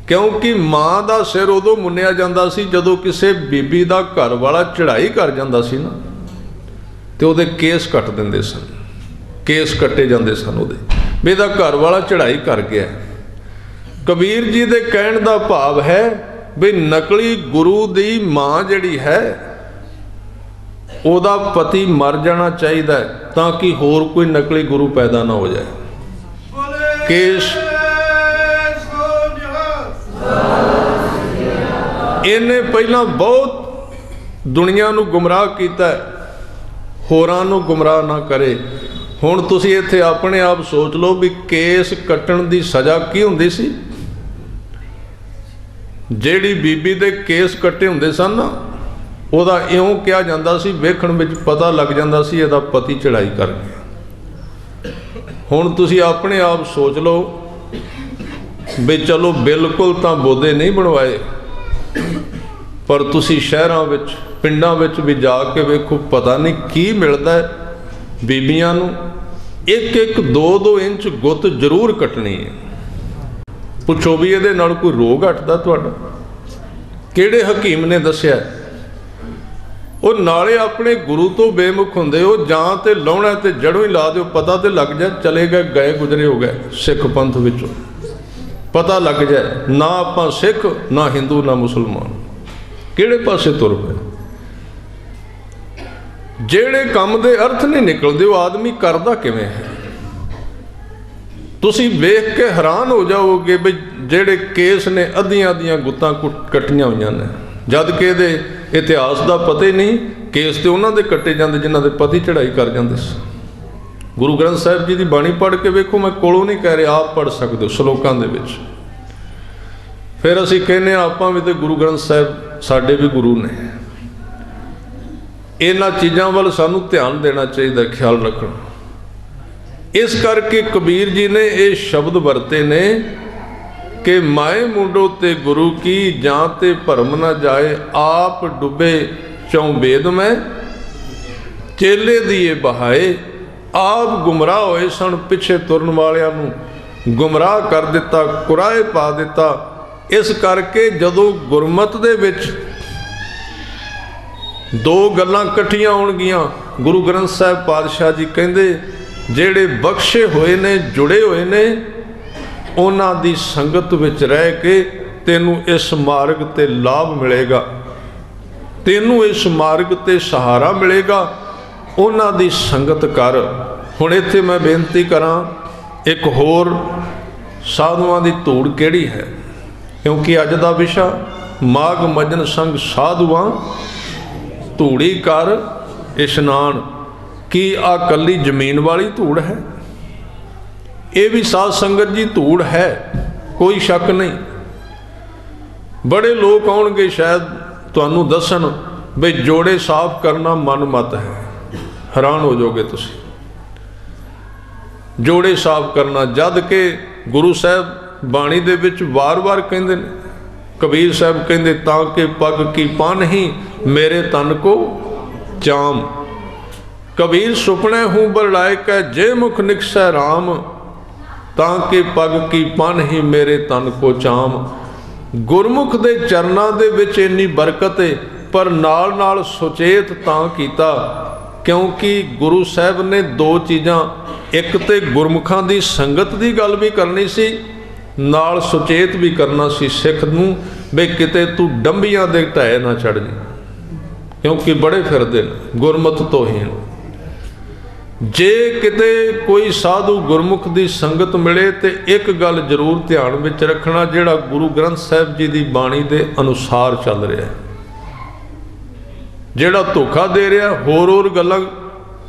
ਕਿਉਂਕਿ ਮਾਂ ਦਾ ਸਿਰ ਉਦੋਂ ਮੁੰਨਿਆ ਜਾਂਦਾ ਸੀ ਜਦੋਂ ਕਿਸੇ ਬੀਬੀ ਦਾ ਘਰ ਵਾਲਾ ਚੜ੍ਹਾਈ ਕਰ ਜਾਂਦਾ ਸੀ ਨਾ, ਤੇ ਉਹਦੇ ਕੇਸ ਕੱਟ ਦਿੰਦੇ ਸਨ। ਕੇਸ ਕੱਟੇ ਜਾਂਦੇ ਸਨ ਉਹਦੇ, ਵੀ ਇਹਦਾ ਘਰ ਵਾਲਾ ਚੜ੍ਹਾਈ ਕਰ ਗਿਆ। ਕਬੀਰ ਜੀ ਦੇ ਕਹਿਣ ਦਾ ਭਾਵ ਹੈ ਵੀ ਨਕਲੀ ਗੁਰੂ ਦੀ ਮਾਂ ਜਿਹੜੀ ਹੈ ਉਹਦਾ ਪਤੀ ਮਰ ਜਾਣਾ ਚਾਹੀਦਾ ਹੈ ਤਾਂ ਕਿ ਹੋਰ ਕੋਈ ਨਕਲੀ ਗੁਰੂ ਪੈਦਾ ਨਾ ਹੋ ਜਾਏ। ਕੇਸ ਇਹਨੇ ਪਹਿਲਾਂ ਬਹੁਤ ਦੁਨੀਆ ਨੂੰ ਗੁੰਮਰਾਹ ਕੀਤਾ, ਹੋਰਾਂ ਨੂੰ ਗੁੰਮਰਾਹ ਨਾ ਕਰੇ। ਹੁਣ ਤੁਸੀਂ ਇੱਥੇ ਆਪਣੇ ਆਪ ਸੋਚ ਲਓ ਵੀ ਕੇਸ ਕੱਟਣ ਦੀ ਸਜ਼ਾ ਕੀ ਹੁੰਦੀ ਸੀ। ਜਿਹੜੀ ਬੀਬੀ ਦੇ ਕੇਸ ਕੱਟੇ ਹੁੰਦੇ ਸਨ ਨਾ, ਉਹਦਾ ਇਉਂ ਕਿਹਾ ਜਾਂਦਾ ਸੀ, ਵੇਖਣ ਵਿੱਚ ਪਤਾ ਲੱਗ ਜਾਂਦਾ ਸੀ ਇਹਦਾ ਪਤੀ ਚੜ੍ਹਾਈ ਕਰ ਗਿਆ। ਹੁਣ ਤੁਸੀਂ ਆਪਣੇ ਆਪ ਸੋਚ ਲਓ ਵੀ ਚਲੋ ਬਿਲਕੁਲ ਤਾਂ ਬੋਦੇ ਨਹੀਂ ਬਣਵਾਏ, ਪਰ ਤੁਸੀਂ ਸ਼ਹਿਰਾਂ ਵਿੱਚ ਪਿੰਡਾਂ ਵਿੱਚ ਵੀ ਜਾ ਕੇ ਵੇਖੋ, ਪਤਾ ਨਹੀਂ ਕੀ ਮਿਲਦਾ ਹੈ। ਬੀਬੀਆਂ ਨੂੰ 1-1, 2-2 ਇੰਚ ਗੁੱਤ ਜ਼ਰੂਰ ਕੱਟਣੀ ਹੈ। ਪੁੱਛੋ ਵੀ ਇਹਦੇ ਨਾਲ ਕੋਈ ਰੋਗ ਹਟਦਾ ਤੁਹਾਡਾ? ਕਿਹੜੇ ਹਕੀਮ ਨੇ ਦੱਸਿਆ? ਉਹ ਨਾਲੇ ਆਪਣੇ ਗੁਰੂ ਤੋਂ ਬੇਮੁਖ ਹੁੰਦੇ ਹੋ, ਜਾਂ ਤੇ ਲਾਉਣਾ ਤੇ ਜੜੋਂ ਹੀ ਲਾ ਦਿਓ, ਪਤਾ ਤੇ ਲੱਗ ਜਾਏ ਚਲੇ ਗਏ, ਗਏ ਗੁਜ਼ਰੇ ਹੋ ਗਏ ਸਿੱਖ ਪੰਥ ਵਿੱਚੋਂ, ਪਤਾ ਲੱਗ ਜਾਏ। ਨਾ ਆਪਾਂ ਸਿੱਖ, ਨਾ ਹਿੰਦੂ, ਨਾ ਮੁਸਲਮਾਨ, ਕਿਹੜੇ ਪਾਸੇ ਤੁਰ ਪਏ। ਜਿਹੜੇ ਕੰਮ ਦੇ ਅਰਥ ਨਹੀਂ ਨਿਕਲਦੇ ਉਹ ਆਦਮੀ ਕਰਦਾ ਕਿਵੇਂ ਹੈ? ਤੁਸੀਂ ਵੇਖ ਕੇ ਹੈਰਾਨ ਹੋ ਜਾਓਗੇ ਵੀ ਜਿਹੜੇ ਕੇਸ ਨੇ ਅੱਧੀਆਂ ਗੁੱਤਾਂ ਕੱਟੀਆਂ ਹੋਈਆਂ ਨੇ, ਜਦ ਕਿ ਇਹਦੇ ਇਤਿਹਾਸ ਦਾ ਪਤਾ ਹੀ ਨਹੀਂ। ਕੇਸ ਤੇ ਉਹਨਾਂ ਦੇ ਕੱਟੇ ਜਾਂਦੇ ਜਿਨ੍ਹਾਂ ਦੇ ਪਤੀ ਚੜ੍ਹਾਈ ਕਰ ਜਾਂਦੇ ਸੀ। ਗੁਰੂ ਗ੍ਰੰਥ ਸਾਹਿਬ ਜੀ ਦੀ ਬਾਣੀ ਪੜ੍ਹ ਕੇ ਵੇਖੋ, ਮੈਂ ਕੋਲੋਂ ਨਹੀਂ ਕਹਿ ਰਿਹਾ, ਆਪ ਪੜ੍ਹ ਸਕਦੇ ਹੋ ਸ਼ਲੋਕਾਂ ਦੇ ਵਿੱਚ। ਫਿਰ ਅਸੀਂ ਕਹਿੰਦੇ ਹਾਂ ਆਪਾਂ ਵੀ ਤੇ ਗੁਰੂ ਗ੍ਰੰਥ ਸਾਹਿਬ ਸਾਡੇ ਵੀ ਗੁਰੂ ਨੇ। ਇਹਨਾਂ ਚੀਜ਼ਾਂ ਵੱਲ ਸਾਨੂੰ ਧਿਆਨ ਦੇਣਾ ਚਾਹੀਦਾ, ਖਿਆਲ ਰੱਖਣਾ। ਇਸ ਕਰਕੇ ਕਬੀਰ ਜੀ ਨੇ ਇਹ ਸ਼ਬਦ ਵਰਤੇ ਨੇ ਕਿ ਮਾਏ ਮੁੰਡੋ ਤੇ ਗੁਰੂ ਕੀ ਜਾਂ ਤੇ ਭਰਮ ਨਾ ਜਾਏ, ਆਪ ਡੁੱਬੇ ਚੌਂ ਵੇਦ ਮੈਂ ਚੇਲੇ ਦੀਏ ਬਹਾਏ। ਆਪ ਗੁੰਮਰਾਹ ਹੋਏ ਸਨ, ਪਿੱਛੇ ਤੁਰਨ ਵਾਲਿਆਂ ਨੂੰ ਗੁੰਮਰਾਹ ਕਰ ਦਿੱਤਾ, ਕੁਰਾਏ ਪਾ ਦਿੱਤਾ। ਇਸ ਕਰਕੇ ਜਦੋਂ ਗੁਰਮਤਿ ਦੇ ਵਿੱਚ ਦੋ ਗੱਲਾਂ ਇਕੱਠੀਆਂ ਹੋਣਗੀਆਂ, ਗੁਰੂ ਗ੍ਰੰਥ ਸਾਹਿਬ ਪਾਤਸ਼ਾਹ ਜੀ ਕਹਿੰਦੇ ਜਿਹੜੇ ਬਖਸ਼ੇ ਹੋਏ ਨੇ, ਜੁੜੇ ਹੋਏ ਨੇ, ਉਹਨਾਂ ਦੀ ਸੰਗਤ ਵਿੱਚ ਰਹਿ ਕੇ ਤੈਨੂੰ ਇਸ ਮਾਰਗ ਤੇ ਲਾਭ ਮਿਲੇਗਾ, ਤੈਨੂੰ ਇਸ ਮਾਰਗ ਤੇ ਸਹਾਰਾ ਮਿਲੇਗਾ। ਉਹਨਾਂ ਦੀ ਸੰਗਤ ਕਰ। ਹੁਣ ਇੱਥੇ ਮੈਂ ਬੇਨਤੀ ਕਰਾਂ, ਇੱਕ ਹੋਰ ਸਾਧੂਆਂ ਦੀ ਧੂੜ ਕਿਹੜੀ ਹੈ, ਕਿਉਂਕਿ ਅੱਜ ਦਾ ਵਿਸ਼ਾ ਮਾਘ ਮਜਨ ਸੰਗ ਸਾਧੂਆਂ ਧੂੜੀ ਕਰ ਇਸ਼ਨਾਨ। ਕੀ ਆ ਕੱਲੀ ਜ਼ਮੀਨ ਵਾਲੀ ਧੂੜ ਹੈ? ਇਹ ਵੀ ਸਾਧ ਸੰਗਤ ਜੀ ਧੂੜ ਹੈ। कोई शक नहीं। बड़े लोग आउणगे शायद तुहानूं दस्सण भी जोड़े साफ करना मन मत है, हैरान हो जाओगे तुसीं। जोड़े साफ करना, जद के गुरु साहब बाणी दे विच वार-वार कहंदे ने। कबीर साहब कहंदे ताके पग की पन ही मेरे तन को जाम। कबीर सुपने हूँ बरड़ाए कै जे मुख निकसै राम, ताके पग की पन ही मेरे तन को चाम। गुरमुख दे चरनां दे विच इन्नी बरकत है, पर नाल नाल सुचेत तां कीता क्योंकि गुरु साहब ने दो चीज़ां, एक तो गुरमुखां दी संगत दी गल भी करनी सी, नाल सुचेत भी करना सी सिख नूं भी किते तू डंबियां दे ढाए ना चढ़ जी, क्योंकि बड़े फिरदे ने गुरमत तो हीन। जे किते कोई साधु गुरमुख दी संगत मिले तो एक गल जरूर ध्यान विच रखना, जिहड़ा गुरु ग्रंथ साहिब जी दी बाणी दे अनुसार चल रहा है। जिहड़ा धोखा दे रहा होर गल्लां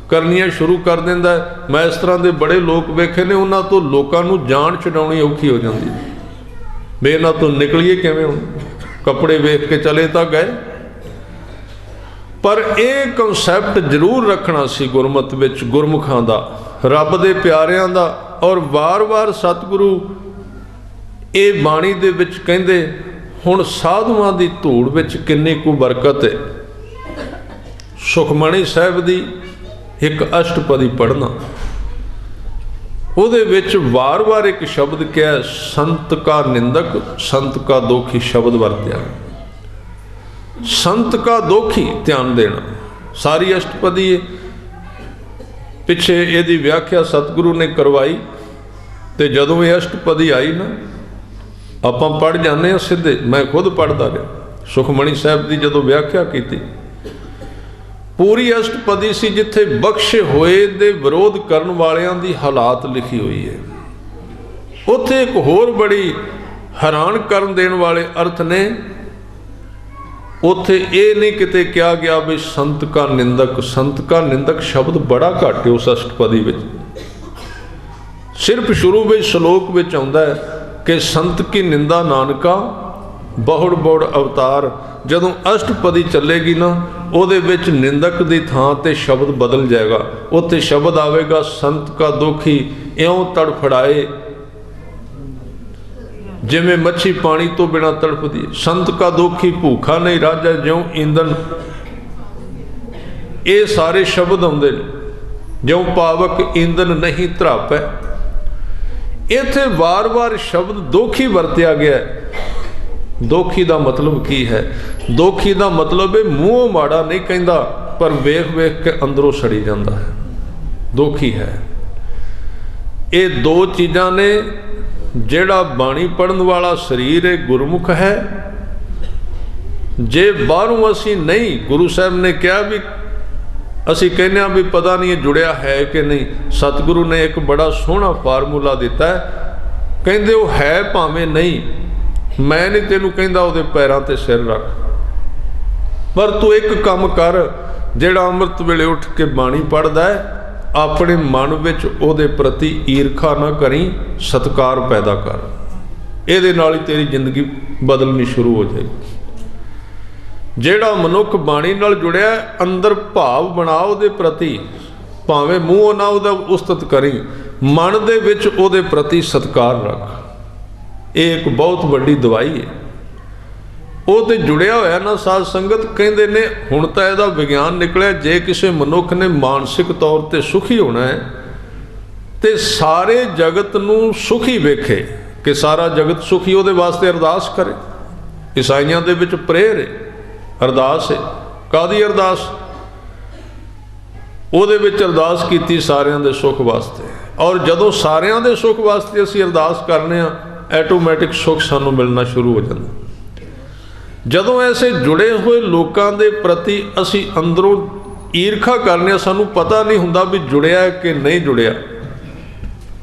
करनियां शुरू कर दिंदा है। मैं इस तरह के बड़े लोग वेखे ने, उन्हां तो लोकां नूं जान छुड़ाउणी औखी हो जाती है भी इन्हां तो निकलीए किवें। हुण कपड़े वेख के चले तां गए, पर यह कंसैप्ट जरूर रखना सी गुरमत विच गुरमुखां दा, रब दे प्यारियां दा। और वार वार सतगुरु ये बाणी दे विच कहंदे हुण साधुआं दी धूड़ विच किन्नी कु बरकत है। सुखमणी साहिब दी एक अष्टपदी पढ़ना, उहदे विच वार वार एक शब्द क्या, संत का निंदक संत का दोखी शब्द वरत्या। संत का दोखी ध्यान देना, सारी अष्टपदी है। पिछे यदी व्याख्या सतगुरु ने करवाई, तो जदों ये अष्टपदी आई ना, आपां पढ़ जाने सीधे, मैं खुद पढ़ता रहा। सुखमणी साहिब की जदों व्याख्या की, पूरी अष्टपदी सी जिथे बख्शे होए दे विरोध करन वालियां दी हालात लिखी हुई है। उत्थे एक होर बड़ी हैरान करन देण वाले अर्थ ने। उत्थे ये नहीं किते कहा गया भी संत का निंदक, संत का निंदक शब्द बड़ा घट है उस अष्टपदी विच। सिर्फ शुरू में श्लोक विच आउंदा है कि संत की निंदा नानका बहुड़ बहुड़ अवतार। जदों अष्टपदी चलेगी ना, उहदे विच निंदक की थां ते शब्द बदल जाएगा। उत्थे शब्द आवेगा संत का दोखी इउं तड़फड़ाए जिवें मच्छी पानी तो बिना तड़फदी। संत का दोखी भूखा नहीं राजा ज्यों ईंधन। ये सारे शब्द आउंदे ने, ज्यों पावक ईंधन नहीं धरापै। इत्थे वार वार शब्द दोखी वरत्या गया है। दोखी का मतलब की है? दोखी का मतलब है मूँहों माड़ा नहीं कहता, पर वेख वेख के अंदरों सड़ी जाता है, दोखी है। ये दो चीज़ां ने। जेड़ा बाणी पढ़न वाला शरीर है गुरमुख है। जे बाहरों असी नहीं, गुरु साहब ने कहा भी असी कहने भी पता नहीं जुड़िया है कि नहीं। सतगुरु ने एक बड़ा सोहना फार्मूला दिता है, कहते वो है भावें नहीं, मैं नहीं तेनू कहता उहदे पैरों ते सिर रख, पर तू एक काम कर, जेड़ा अमृत वेले उठ के बाणी पढ़दा है, अपने मन विच उहदे प्रति ईरखा ना करी, सत्कार पैदा कर। इहदे नाल ही तेरी जिंदगी बदलनी शुरू हो जाएगी। जेड़ा मनुख बाणी नाल जुड़िया, अंदर भाव बना उहदे प्रति, भावें मूँहों ना उहदा उस्तत करी, मन दे विच उहदे प्रति सत्कार रख। ये एक बहुत बड़ी दवाई है। वो तो जुड़िया होया ना साध संगत। कहते ने हुण तां इहदा विज्ञान निकलिया, जे किसी मनुख ने मानसिक तौर पर सुखी होना है तो सारे जगत नूं सुखी वेखे कि सारा जगत सुखी, उहदे वास्ते अरदास करे। ईसाइयां दे विच प्रेयर है, अरदास है। कादी अरदास? उहदे विच अरदास कीती सारियां दे सुख वास्ते। और जदों सारियां दे सुख वास्ते असीं अरदास करने आ, ऐटोमैटिक सुख सानू मिलना शुरू हो जाता। जदों ऐसे जुड़े हुए लोगों के प्रति असी अंदरों ईरखा करने, सानू पता नहीं हुंदा भी जुड़िया कि नहीं जुड़िया।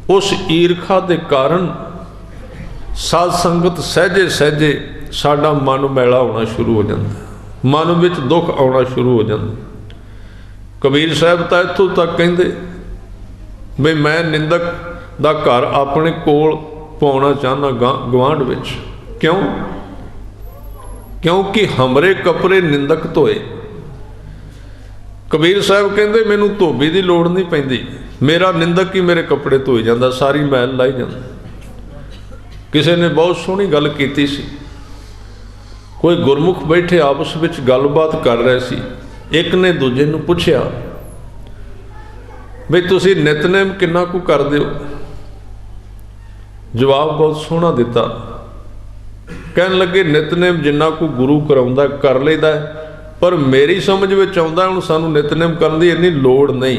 उस ईरखा के कारण साध संगत सहजे सहजे साडा मन मैला होना शुरू हो जाता, मन विच दुख आना शुरू हो जाता। कबीर साहब तो इत्थों तक कहते भी मैं निंदक दा घर अपने कोल पाउणा चाहना गवांढ विच। क्यों? क्योंकि हमरे कपड़े निंदक धोए। कबीर साहब कहते मैनू धोबी की लोड़ नहीं पैंदी, मेरा निंदक ही मेरे कपड़े धोई जाता, सारी मैल लाई जाता। किसी ने बहुत सोहनी गल कीती सी, कोई गुरमुख बैठे आपस में गलबात कर रहे सी, एक ने दूजे नूं पुछया बई तुसीं नितनेम किन्ना कु करदे हो? जवाब बहुत सोहना दिता। कहन लगे नितनेम जिन्ना को गुरु कराउंदा कर लईदा है, पर मेरी समझ में आउंदा हुण सानू नितनेम करन दी इन्नी लोड़ नहीं।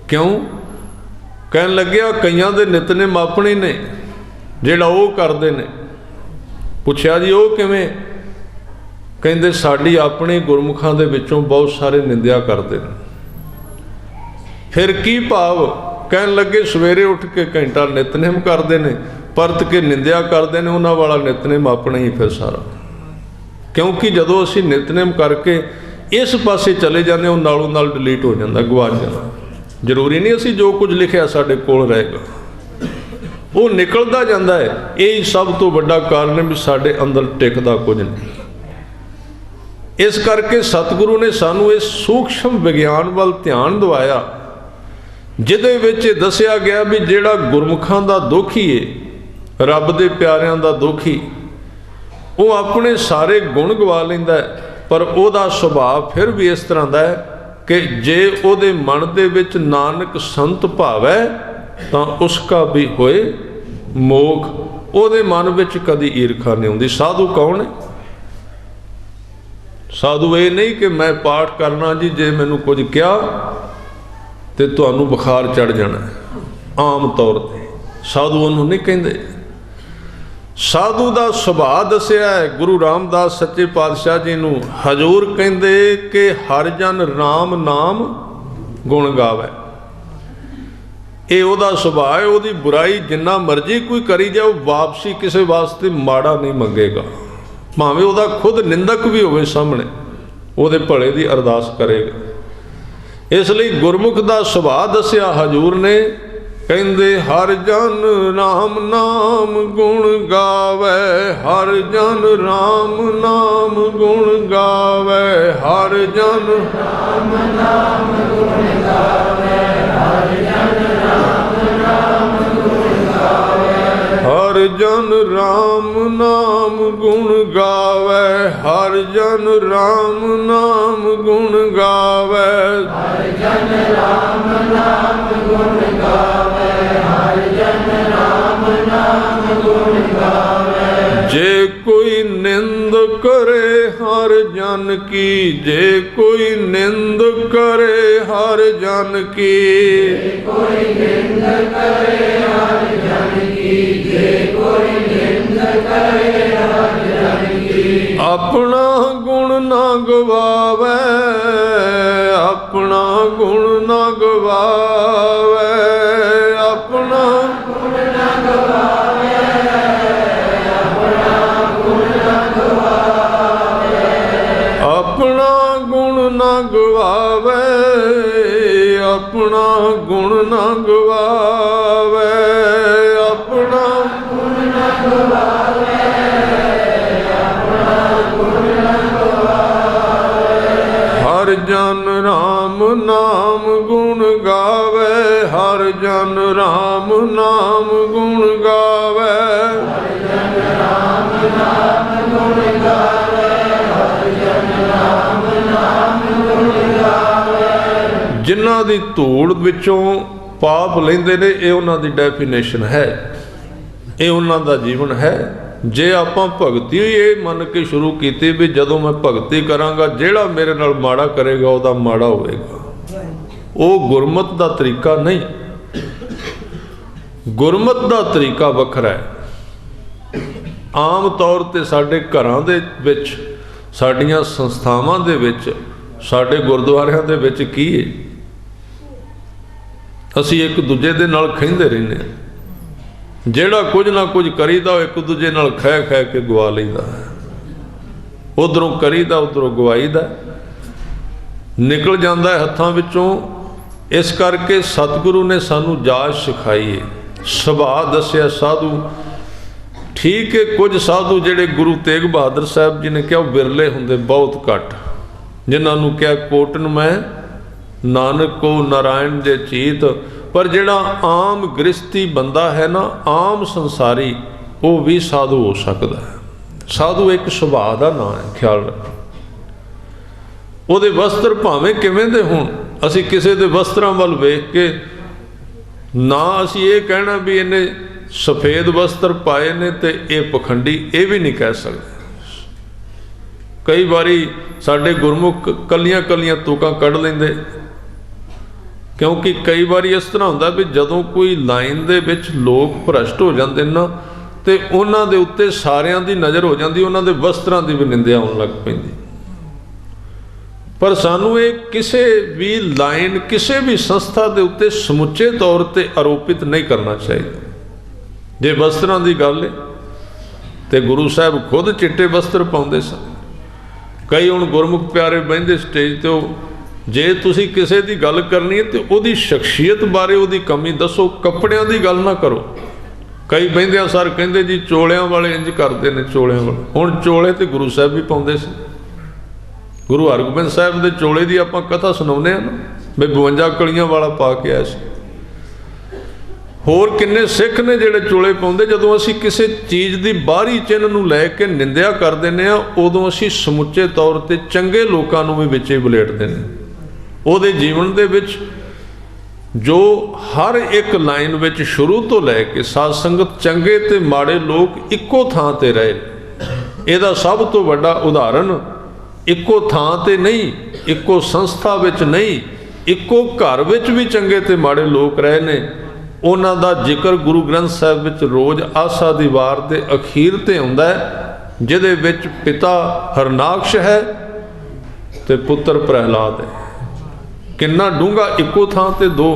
क्यों? कहन लग्या कईयां दे नितनेम अपने ने जिहड़ा वो करदे ने। पुछया जी वो किवें? कहंदे साडी अपने गुरमुखां दे विचों बहुत सारे निंदिया करदे ने। फिर की भाव? कहन लगे सवेरे उठ के घंटा नितनेम करते हैं, परत के निंदिया करते हैं, उन्होंने वाला नितनेम अपना ही फिर सारा। क्योंकि जदों असीं नितनेम करके इस पासे चले जाते वो नालों नाल डिलीट हो जाता, गवाच जाता। जरूरी नहीं असीं जो कुछ लिखिया साडे कोल रहेगा, वो निकलता जाता है। यही सब तो वड्डा कारण है भी साडे अंदर टिकदा कुछ नहीं। इस करके सतगुरु ने सानू इस सूक्ष्म विज्ञान वाल ध्यान दवाया, जिहदे विच दस्सिया गया भी जिहड़ा गुरमुखां दा दुखी है, रब दे प्यारिआं दा दुखी, वो अपने सारे गुण गवा लैंदा है, पर उहदा सुभाव फिर भी इस तरह दा है कि जे उहदे मन दे विच नानक संत भावै तां उसका भी होए मोख। उहदे मन विच कदी ईरखा नहीं हुंदी। साधु कौन है? साधु ये नहीं कि मैं पाठ करना जी, जे मैनू कुछ कहा तो तुहानू बुखार चढ़ जाना है। आम तौर पर साधु उन्होंने नहीं कहिंदे। साधु का सुभाव दसिया है गुरु रामदास सच्चे पातशाह जी नू। हजूर कहिंदे कि हर जन राम नाम गुण गावे। ये उहदा सुभाव है। उहदी बुराई जिन्ना मर्जी कोई करी जाए, वापसी किसी वास्ते माड़ा नहीं मंगेगा, भावें उहदा खुद निंदक भी होवे सामने, उहदे भले दी अरदास करेगा। इसलिए गुरमुख का सुभाव दसिया हजूर ने। कहंदे हर जन राम नाम गुण गावे, हर जन राम नाम गुण गावे, हर जन राम नाम गुण गावे, हर जन राम नाम गुण गावे, हर जन राम नाम गुण गावे, हर जन राम नाम गुण गावे, हर जन राम नाम गुण गावे, हर जन राम नाम गुण गावे। जे कोई निंद करे हर जन की, जे कोई निंद करे हर जन की, जे कोई निंद करे हर जन की, जे कोई निंद करे हर जन की, अपना गुण न गवावे, अपना गुण न गवावे, अपना गुण न गवावे, अपना गुण न गवावे, अपना गुण न गवावे, अपना गुण न गवावे, अपना गुण न गवावे, अपना गुण न गवावे। हर जन राम नाम गुण गावे, हर जन राम नाम गुण गावे, हर जन राम नाम गुण गावे, हर जन राम नाम गुण गावे। जिन्हां दी धूड़ विचों पाप लैंदे ने, ये उन्हां दी डेफिनेशन है, ये उन्हां दा जीवन है। जे आपां भगती ये मन के शुरू कीती भी जदों मैं भगती करांगा, जिहड़ा मेरे नाल माड़ा करेगा उहदा माड़ा होएगा, वो गुरमत दा तरीका नहीं। गुरमत दा तरीका वखरा है। आम तौर ते साडे घरां दे विच, साडीआं संस्थावां दे विच, साडे गुरुद्वारिआं दे विच की है, असीं एक दूजे दे नाल खहिंदे रहिंदे हां। ਜਿਹੜਾ कुछ ना कुछ करीदा एक दूजे नाल खै खै के गवा लईदा, उधरों करीदा उधरों गवाईदा, निकल जाता है हत्थां विचों। इस करके सतगुरु ने सानू जाच सिखाई है, सुभाव दसिया साधु ठीक है, कुछ साधु जिहड़े गुरु तेग बहादुर साहब जी ने कहा बिरले हुंदे, बहुत घट, जिन्होंने कहा कोटन मैं नानक को नारायण दे चीत। पर जिहड़ा आम गृहस्थी बंदा है ना, आम संसारी, वो भी साधु हो सकता है। साधु एक सुभाव का नाम है, ख्याल रखो। ਉਹਦੇ वस्त्र भावें किवें दे होण, असीं किसी दे वस्त्रां वल वेख के ना असीं ये कहना भी इन्हें सफेद वस्त्र पाए ने ते ये पखंडी, ये भी नहीं कह सकते। कई बारी साडे गुरमुख कलियां कलियां तुकां कढ़ लैंदे, क्योंकि कई बारी इस तरह हुंदा भी जदों कोई लाइन दे विच लोग भ्रष्ट हो जांदे ना, ते उन्हां दे उत्ते सारियां दी नज़र हो जांदी, उन्हां दे वस्त्रां दी भी निंदिया होण लग पैंदी। पर सानू ये किसी भी लाइन, किसी भी संस्था के उत्ते समुचे तौर पर आरोपित नहीं करना चाहिए। जे वस्त्रां की गल है तो गुरु साहब खुद चिट्टे वस्त्र पाउंदे सन। कई हुण गुरमुख प्यारे बहिंदे स्टेज तो, जे तुसीं किसी की गल करनी है तो उहदी शख्सियत बारे उहदी कमी दसो, कपड़ियां की गल ना करो। कई बहिंदे सर कहंदे जी चोलियां वाले इंज करते हैं, चोलियां वाले। हुण चोले तो गुरु साहब भी पाउंदे सी। गुरु हरगोबिंद साहब के चोले की आप कथा सुनाने ना, भी 52 कलियां वाला पा के आया सी। होर किन्ने सिख ने जिहड़े चोले पाउंदे। जदों असीं किसी चीज़ की बाहरी चिन्ह नूं लैके निंदिया कर दिंदे आ, उदों असीं समुचे तौर पर चंगे लोकां नूं भी विचे वलेट दिंदे। उहदे जीवन दे विच जो हर एक लाइन विच शुरू तो लैके साध संगत चंगे ते माड़े लोग इक्को थां ते रहे। इहदा सब तो वड्डा उदाहरण इक्को थां ते नहीं, इक्को संस्था विच नहीं, इक्को घर विच भी चंगे ते माड़े लोग रहे ने। उन्हां दा जिक्र गुरु ग्रंथ साहिब विच रोज़ आसा दी वार दे अखीर ते आउंदा है, जिहदे विच पिता हरनाक्ष है ते पुत्र प्रहलाद है। किन्ना डूंगा इक्को थां ते दो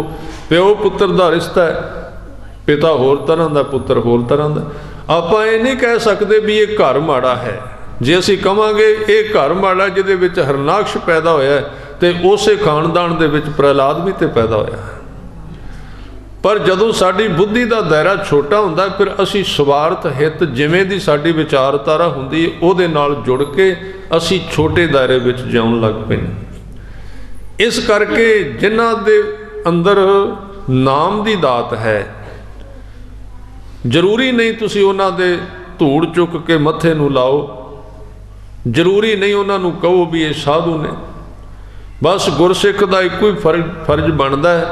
प्यो पुत्र दा रिश्ता है, पिता होर तरह दा, पुत्र होर तरह दा। आपां ये नहीं कह सकते भी ये घर माड़ा है। जे असीं कहांगे ये घर माड़ा जिहदे विच हरनाक्ष पैदा होया ते उसे खानदान दे विच प्रहलाद भी ते पैदा होया। पर जदों साडी बुद्धि दा दायरा छोटा हुंदा, फिर असीं स्वार्थ हित जिवें दी साडी विचारधारा हुंदी है उहदे नाल जुड़ के असीं छोटे दायरे विच जिउण लग पैंदे। इस करके जिन्हां दे अंदर नाम दी दात है, जरूरी नहीं तुसीं उन्हां दे धूड़ चुक के मत्थे नूं लाओ, जरूरी नहीं उन्होंने कहो भी ये साधु ने। बस गुरसिख का एक ही फर्ज बनता है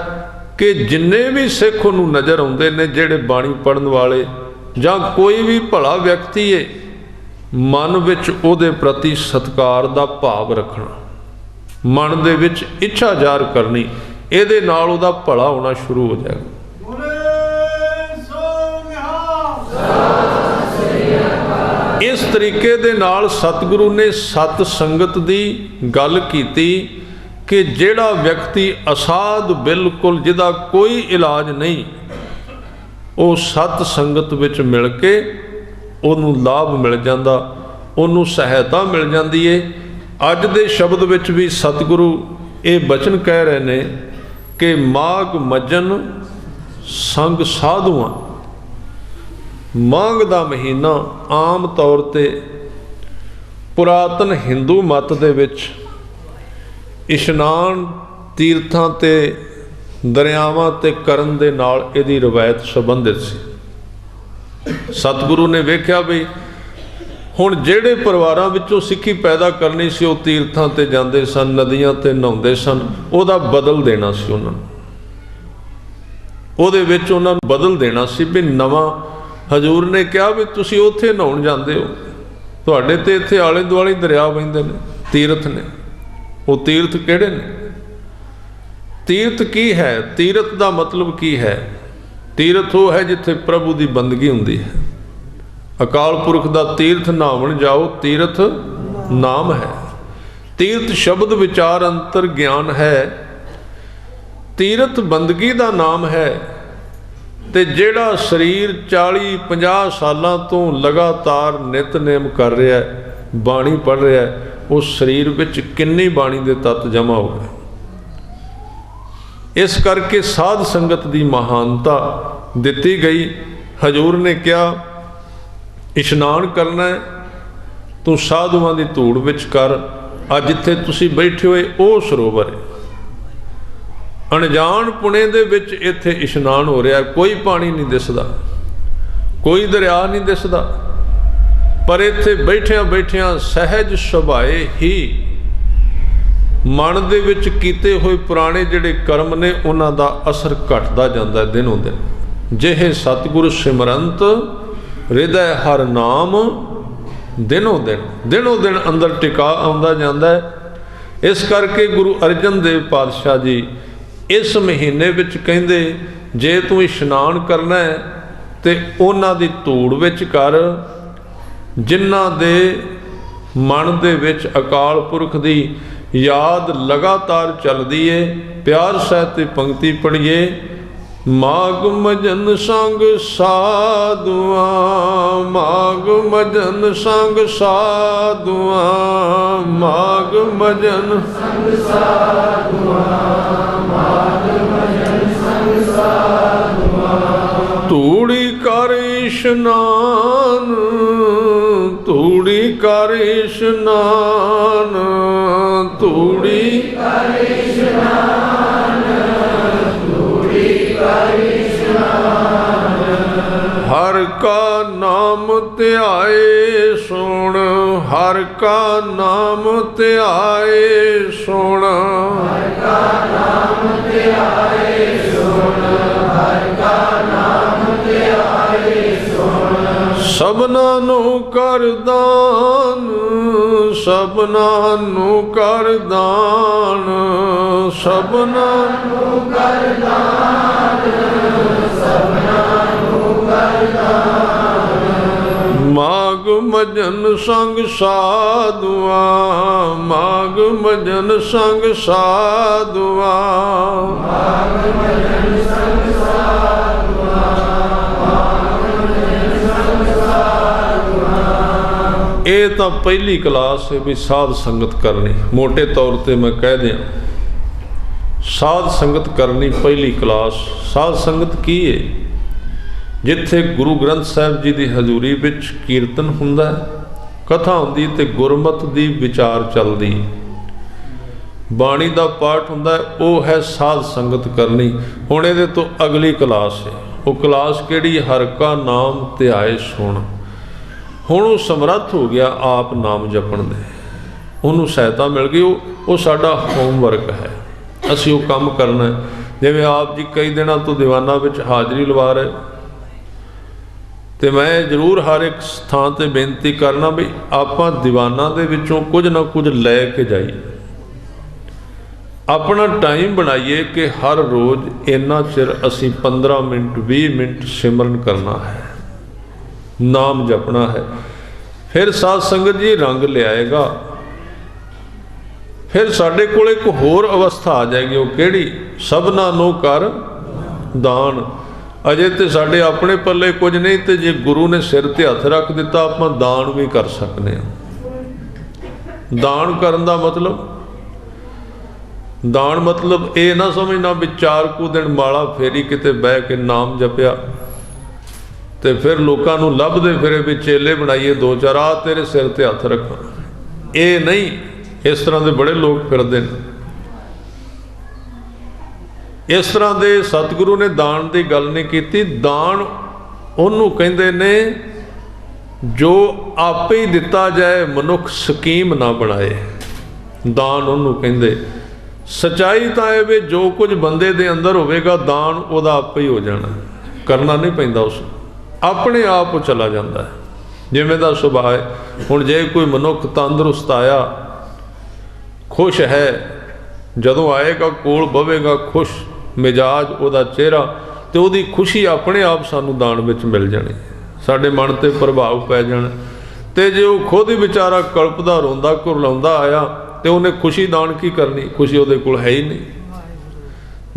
कि जिन्ने भी सिख उन्होंने नज़र आते हैं, जेड़े बाणी पढ़न वाले जां कोई भी भला व्यक्ति है, मन विच उहदे प्रति सत्कार का भाव रखना, मन दे विच इच्छा ज़ाहिर करनी, इहदे नाल उहदा भला होना शुरू हो जाएगा। इस तरीके दे नाल सतगुरु ने सत संगत दी गल कीती कि जेड़ा व्यक्ति असाध बिल्कुल जिहदा कोई इलाज नहीं, वो सत संगत विच मिल के उहनूं लाभ मिल जांदा, उहनूं सहायता मिल जांदी है। अज दे शब्द विच भी सतगुरु ये बचन कह रहे ने कि माघ मज्जन संग साधुआं। माघ का महीना आम तौर पर पुरातन हिंदू मत दे विच इशनान तीर्थां ते दरियावां ते करन दे नाल इहदी रवायत संबंधित सी। सतगुरु ने वेख्या भी हुण जिहड़े परिवारां विचों सिੱਖੀ पैदा करनी सी, वो तीर्थां ते जांदे सन, नदियां ते नहाउंदे सन, उहदा बदल देना सी उन्हां नूं, उहदे विच उन्हां नूं बदल देना सी भी नवां। हजूर ने कहा भी तुसीं उत्थे नहाउण जांदे हो, तुहाडे ते इत्थे आले दुआले दरिया वहिंदे ने, तीर्थ ने। वो तीर्थ किहड़े ने? तीर्थ की है? तीर्थ का मतलब की है? तीर्थ वो है जिथे प्रभु की बंदगी हुंदी है। अकाल पुरख का तीर्थ नहाउण जाओ, तीर्थ नाम है। तीर्थ शब्द विचार अंतर ज्ञान है, तीर्थ बंदगी का नाम है। ते जेड़ा शरीर 40-50 सालों तो लगातार नितनेम कर रहा है, बाणी पढ़ रहा है, उस शरीर विच किन्नी बाणी दे तत्त जमा हो गए। इस करके साध संगत की महानता दिती गई। हजूर ने कहा ਇਸ਼ਨਾਨ ਕਰਨਾ ਹੈ, ਤੂੰ ਸਾਧੂਆਂ ਦੀ ਧੂੜ ਵਿੱਚ ਕਰ। ਅੱਜ ਜਿੱਥੇ ਤੁਸੀਂ ਬੈਠੇ ਹੋਏ ਉਹ ਸਰੋਵਰ ਹੈ, ਅਣਜਾਣ ਪੁਣੇ ਦੇ ਵਿੱਚ ਇੱਥੇ ਇਸ਼ਨਾਨ ਹੋ ਰਿਹਾ। ਕੋਈ ਪਾਣੀ ਨਹੀਂ ਦਿਸਦਾ, ਕੋਈ ਦਰਿਆ ਨਹੀਂ ਦਿਸਦਾ, ਪਰ ਇੱਥੇ ਬੈਠਿਆਂ ਬੈਠਿਆਂ ਸਹਿਜ ਸੁਭਾਏ ਹੀ ਮਨ ਦੇ ਵਿੱਚ ਕੀਤੇ ਹੋਏ ਪੁਰਾਣੇ ਜਿਹੜੇ ਕਰਮ ਨੇ ਉਹਨਾਂ ਦਾ ਅਸਰ ਘਟਦਾ ਜਾਂਦਾ ਦਿਨੋਂ ਦਿਨ। ਜਿਹੇ ਸਤਿਗੁਰ ਸਿਮਰੰਤ ਹਿਰਦੈ ਹਰ ਨਾਮ ਦਿਨੋਂ ਦਿਨ ਅੰਦਰ ਟਿਕਾ ਆਉਂਦਾ ਜਾਂਦਾ ਹੈ। ਇਸ ਕਰਕੇ ਗੁਰੂ ਅਰਜਨ ਦੇਵ ਪਾਤਸ਼ਾਹ ਜੀ ਇਸ ਮਹੀਨੇ ਵਿੱਚ ਕਹਿੰਦੇ ਜੇ ਤੂੰ ਇਸ਼ਨਾਨ ਕਰਨਾ ਹੈ ਤੇ ਉਹਨਾਂ ਦੀ ਧੂੜ ਵਿੱਚ ਕਰ ਜਿਨ੍ਹਾਂ ਦੇ ਮਨ ਦੇ ਵਿੱਚ ਅਕਾਲ ਪੁਰਖ ਦੀ ਯਾਦ ਲਗਾਤਾਰ ਚੱਲਦੀ ਏ। ਪਿਆਰ ਸਹਿਤ ਤੇ ਪੰਕਤੀ ਪੜ੍ਹੀਏ। ਮਾਗ ਮਜਨ ਸੰਗ ਸਾਧੂਆਂ, ਮਾਗ ਮਜਨ ਸੰਗ ਸਾਧੂਆਂ, ਮਾਗ ਮਜਨ ਸੰਗ ਸਾਧੂਆਂ, ਮਾਗ ਮਜਨ ਸੰਗ ਸਾਧੂਆਂ। ਧੂੜੀ ਕਰ ਇਸ਼ਨਾਨ, ਧੂੜੀ ਕਰ ਇਸ਼ਨਾਨ, ਧੂੜੀ ਕਰ ਇਸ਼ਨਾਨ, ਧੂੜੀ ਕਰ ਇਸ਼ਨਾਨ। ਹਰ ਕਾ ਨਾਮ ਧਿਆਏ ਸੁਣ, ਹਰ ਕਾ ਨਾਮ ਧਿਆਏ ਸੁਣ, ਹਰ ਕਾ ਨਾਮ ਧਿਆਏ ਸੁਣ, ਹਰ ਕਾ ਨਾਮ ਧਿਆਏ ਸੁਣ। ਸਭਨਾਂ ਨੂੰ ਕਰ ਦਾਨ, ਸਭਨਾਂ ਨੂੰ ਕਰ ਦਾਨ, ਸਭਨਾਂ ਨੂੰ ਕਰ ਦਾਨ, ਸਭਨਾਂ ਨੂੰ ਕਰ ਦਾਨ। ਮਾਗ ਮਜਨ ਸੰਗ ਸਾਧੂਆਂ, ਮਾਗ ਮਜਨ ਸੰਗ ਸਾਧੂਆਂ, ਮਾਗ ਮਜਨ ਸੰਗ ਸਾਧੂਆਂ, ਮਾਗ ਮਜਨ ਸੰਗ ਸਾਧੂਆਂ। ਇਹ ਤਾਂ ਪਹਿਲੀ ਕਲਾਸ ਹੈ ਵੀ ਸਾਧ ਸੰਗਤ ਕਰਨੀ। ਮੋਟੇ ਤੌਰ ਤੇ ਮੈਂ ਕਹਿ ਦਿਆਂ ਸਾਧ ਸੰਗਤ ਕਰਨੀ ਪਹਿਲੀ ਕਲਾਸ। ਸਾਧ ਸੰਗਤ ਕੀ ਹੈ? ਜਿੱਥੇ ਗੁਰੂ ਗ੍ਰੰਥ ਸਾਹਿਬ ਜੀ ਦੀ ਹਜ਼ੂਰੀ ਵਿੱਚ ਕੀਰਤਨ ਹੁੰਦਾ, ਕਥਾ ਹੁੰਦੀ ਤੇ ਗੁਰਮਤ ਦੀ ਵਿਚਾਰ ਚੱਲਦੀ, ਬਾਣੀ ਦਾ ਪਾਠ ਹੁੰਦਾ, ਉਹ ਹੈ ਸਾਧ ਸੰਗਤ ਕਰਨੀ। ਹੁਣ ਇਹਦੇ ਤੋਂ ਅਗਲੀ ਕਲਾਸ ਹੈ, ਉਹ ਕਲਾਸ ਕਿਹੜੀ? ਹਰ ਕਾ ਨਾਮ ਧਿਆਏ ਸੁਣ। ਹੁਣ ਉਹ ਸਮਰੱਥ ਹੋ ਗਿਆ ਆਪ ਨਾਮ ਜਪਣ ਦੇ, ਉਹਨੂੰ ਸਹਾਇਤਾ ਮਿਲ ਗਈ। ਉਹ ਸਾਡਾ ਹੋਮਵਰਕ ਹੈ, ਅਸੀਂ ਉਹ ਕੰਮ ਕਰਨਾ। ਜਿਵੇਂ ਆਪ ਜੀ ਕਈ ਦਿਨਾਂ ਤੋਂ ਦੀਵਾਨਾਂ ਵਿੱਚ ਹਾਜ਼ਰੀ ਲਵਾ ਰਹੇ, ਤੇ ਮੈਂ ਜ਼ਰੂਰ ਹਰ ਇੱਕ ਥਾਂ ਤੇ ਬੇਨਤੀ ਕਰਨਾ ਵੀ ਆਪਾਂ ਦੀਵਾਨਾਂ ਦੇ ਵਿੱਚੋਂ ਕੁਝ ਨਾ ਕੁਝ ਲੈ ਕੇ ਜਾਈਏ। ਆਪਣਾ ਟਾਈਮ ਬਣਾਈਏ ਕਿ ਹਰ ਰੋਜ਼ ਇੰਨਾ ਚਿਰ ਅਸੀਂ 15 ਮਿੰਟ 20 ਮਿੰਟ ਸਿਮਰਨ ਕਰਨਾ ਹੈ, ਨਾਮ ਜਪਣਾ ਹੈ। ਫਿਰ ਸਾਧ ਸੰਗਤ ਜੀ ਰੰਗ ਲਿਆਏਗਾ। ਫਿਰ ਸਾਡੇ ਕੋਲ ਇੱਕ ਹੋਰ ਅਵਸਥਾ ਆ ਜਾਏਗੀ, ਉਹ ਕਿਹੜੀ? ਸਭਨਾਂ ਨੂੰ ਕਰ ਦਾਨ। ਅਜੇ ਤੇ ਸਾਡੇ ਆਪਣੇ ਪੱਲੇ ਕੁਝ ਨਹੀਂ, ਤੇ ਜੇ ਗੁਰੂ ਨੇ ਸਿਰ ਤੇ ਹੱਥ ਰੱਖ ਦਿੱਤਾ ਆਪਾਂ ਦਾਨ ਵੀ ਕਰ ਸਕਦੇ ਹਾਂ। ਦਾਨ ਕਰਨ ਦਾ ਮਤਲਬ, ਦਾਨ ਮਤਲਬ ਇਹ ਨਾ ਸਮਝਣਾ ਵੀ 4 ਕੁ ਦਿਨ ਮਾਲਾ ਫੇਰੀ ਕਿਤੇ ਬਹਿ ਕੇ ਨਾਮ ਜਪਿਆ ਤੇ ਫਿਰ ਲੋਕਾਂ ਨੂੰ ਲੱਭਦੇ ਫਿਰੇ ਵੀ ਚੇਲੇ ਬਣਾਈਏ 2-4 ਆ ਤੇਰੇ ਸਿਰ ਤੇ ਹੱਥ ਰੱਖਾਂ। ਇਹ ਨਹੀਂ, ਇਸ ਤਰ੍ਹਾਂ ਦੇ ਬੜੇ ਲੋਕ ਫਿਰਦੇ ਨੇ। ਇਸ ਤਰ੍ਹਾਂ ਦੇ ਸਤਿਗੁਰੂ ਨੇ ਦਾਨ ਦੀ ਗੱਲ ਨਹੀਂ ਕੀਤੀ। ਦਾਨ ਉਹਨੂੰ ਕਹਿੰਦੇ ਨੇ ਜੋ ਆਪੇ ਹੀ ਦਿੱਤਾ ਜਾਏ, ਮਨੁੱਖ ਸਕੀਮ ਨਾ ਬਣਾਏ। ਦਾਨ ਉਹਨੂੰ ਕਹਿੰਦੇ। ਸੱਚਾਈ ਤਾਂ ਇਹ ਵੀ ਜੋ ਕੁਝ ਬੰਦੇ ਦੇ ਅੰਦਰ ਹੋਵੇਗਾ ਦਾਨ ਉਹਦਾ ਆਪੇ ਹੀ ਹੋ ਜਾਣਾ, ਕਰਨਾ ਨਹੀਂ ਪੈਂਦਾ, ਉਸ ਆਪਣੇ ਆਪ ਉਹ ਚਲਾ ਜਾਂਦਾ ਹੈ ਜਿਵੇਂ ਦਾ ਸੁਭਾਅ ਹੈ। ਹੁਣ ਜੇ ਕੋਈ ਮਨੁੱਖ ਤੰਦਰੁਸਤ ਆਇਆ, ਖੁਸ਼ ਹੈ, ਜਦੋਂ ਆਏਗਾ ਕੋਲ ਬਵੇਗਾ ਖੁਸ਼ ਮਿਜਾਜ ਉਹਦਾ ਚਿਹਰਾ, ਤੇ ਉਹਦੀ ਖੁਸ਼ੀ ਆਪਣੇ ਆਪ ਸਾਨੂੰ ਦਾਨ ਵਿੱਚ ਮਿਲ ਜਾਣੀ, ਸਾਡੇ ਮਨ ਤੇ ਪ੍ਰਭਾਵ ਪੈ ਜਾਣਾ। ਤੇ ਜੇ ਉਹ ਖੁਦ ਹੀ ਵਿਚਾਰਾ ਕਲਪਦਾ ਰੋਂਦਾ ਕੁਰਲਾਉਂਦਾ ਆਇਆ ਤੇ ਉਹਨੇ ਖੁਸ਼ੀ ਦਾਨ ਕੀ ਕਰਨੀ? ਖੁਸ਼ੀ ਉਹਦੇ ਕੋਲ ਹੈ ਹੀ ਨਹੀਂ।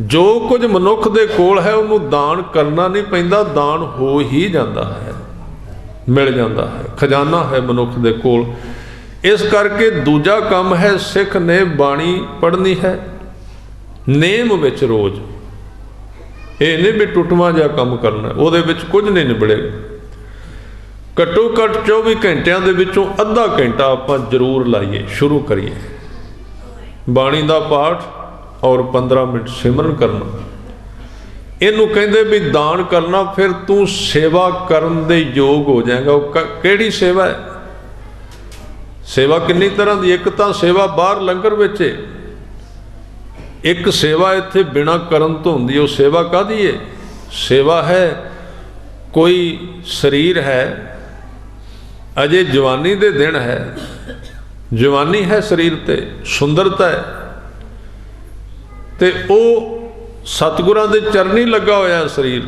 ਜੋ ਕੁਝ ਮਨੁੱਖ ਦੇ ਕੋਲ ਹੈ ਉਹਨੂੰ ਦਾਨ ਕਰਨਾ ਨਹੀਂ ਪੈਂਦਾ, ਦਾਨ ਹੋ ਹੀ ਜਾਂਦਾ ਹੈ, ਮਿਲ ਜਾਂਦਾ ਹੈ, ਖਜ਼ਾਨਾ ਹੈ ਮਨੁੱਖ ਦੇ ਕੋਲ। ਇਸ ਕਰਕੇ ਦੂਜਾ ਕੰਮ ਹੈ ਸਿੱਖ ਨੇ ਬਾਣੀ ਪੜ੍ਹਨੀ ਹੈ ਨੇਮ ਵਿੱਚ ਰੋਜ਼। ਇਹ ਨਹੀਂ ਵੀ ਟੁੱਟਵਾਂ ਜਿਹਾ ਕੰਮ ਕਰਨਾ, ਉਹਦੇ ਵਿੱਚ ਕੁਝ ਨਹੀਂ ਨਿਬੜੇਗਾ। ਘੱਟੋ ਘੱਟ 24 ਘੰਟਿਆਂ ਦੇ ਵਿੱਚੋਂ ਅੱਧਾ ਘੰਟਾ ਆਪਾਂ ਜ਼ਰੂਰ ਲਾਈਏ, ਸ਼ੁਰੂ ਕਰੀਏ ਬਾਣੀ ਦਾ ਪਾਠ ਔਰ 15 ਮਿੰਟ ਸਿਮਰਨ ਕਰਨਾ। ਇਹਨੂੰ ਕਹਿੰਦੇ ਵੀ ਦਾਨ ਕਰਨਾ, ਫਿਰ ਤੂੰ ਸੇਵਾ ਕਰਨ ਦੇ ਯੋਗ ਹੋ ਜਾਏਗਾ। ਉਹ ਕਿਹੜੀ ਸੇਵਾ ਹੈ? ਸੇਵਾ ਕਿੰਨੀ ਤਰ੍ਹਾਂ ਦੀ? ਇੱਕ ਤਾਂ ਸੇਵਾ ਬਾਹਰ ਲੰਗਰ ਵਿੱਚ ਹੈ, ਇੱਕ ਸੇਵਾ ਇੱਥੇ ਬਿਨਾਂ ਕਰਨ ਤੋਂ ਹੁੰਦੀ। ਉਹ ਸੇਵਾ ਕਾਹਦੀ ਹੈ? ਸੇਵਾ ਹੈ ਕੋਈ ਸਰੀਰ ਹੈ, ਅਜੇ ਜਵਾਨੀ ਦੇ ਦਿਨ ਹੈ, ਜਵਾਨੀ ਹੈ ਸਰੀਰ ਤੇ, ਸੁੰਦਰਤਾ ਹੈ, ਤੇ ਉਹ ਸਤਿਗੁਰਾਂ ਦੇ ਚਰਨੀ ਲੱਗਾ ਹੋਇਆ ਸਰੀਰ,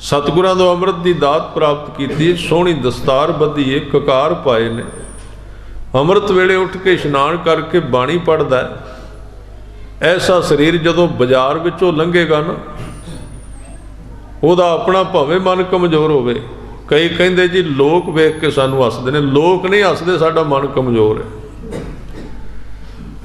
ਸਤਿਗੁਰਾਂ ਤੋਂ ਅੰਮ੍ਰਿਤ ਦੀ ਦਾਤ ਪ੍ਰਾਪਤ ਕੀਤੀ, ਸੋਹਣੀ ਦਸਤਾਰ ਬੱਧੀ ਹੈ, ਕਕਾਰ ਪਾਏ ਨੇ, ਅੰਮ੍ਰਿਤ ਵੇਲੇ ਉੱਠ ਕੇ ਇਸ਼ਨਾਨ ਕਰਕੇ ਬਾਣੀ ਪੜ੍ਹਦਾ। ਐਸਾ ਸਰੀਰ ਜਦੋਂ ਬਾਜ਼ਾਰ ਵਿੱਚੋਂ ਲੰਘੇਗਾ ਨਾ, ਉਹਦਾ ਆਪਣਾ ਭਾਵੇਂ ਮਨ ਕਮਜ਼ੋਰ ਹੋਵੇ, ਕਈ ਕਹਿੰਦੇ ਜੀ ਲੋਕ ਵੇਖ ਕੇ ਸਾਨੂੰ ਹੱਸਦੇ ਨੇ, ਲੋਕ ਨਹੀਂ ਹੱਸਦੇ, ਸਾਡਾ ਮਨ ਕਮਜ਼ੋਰ ਹੈ।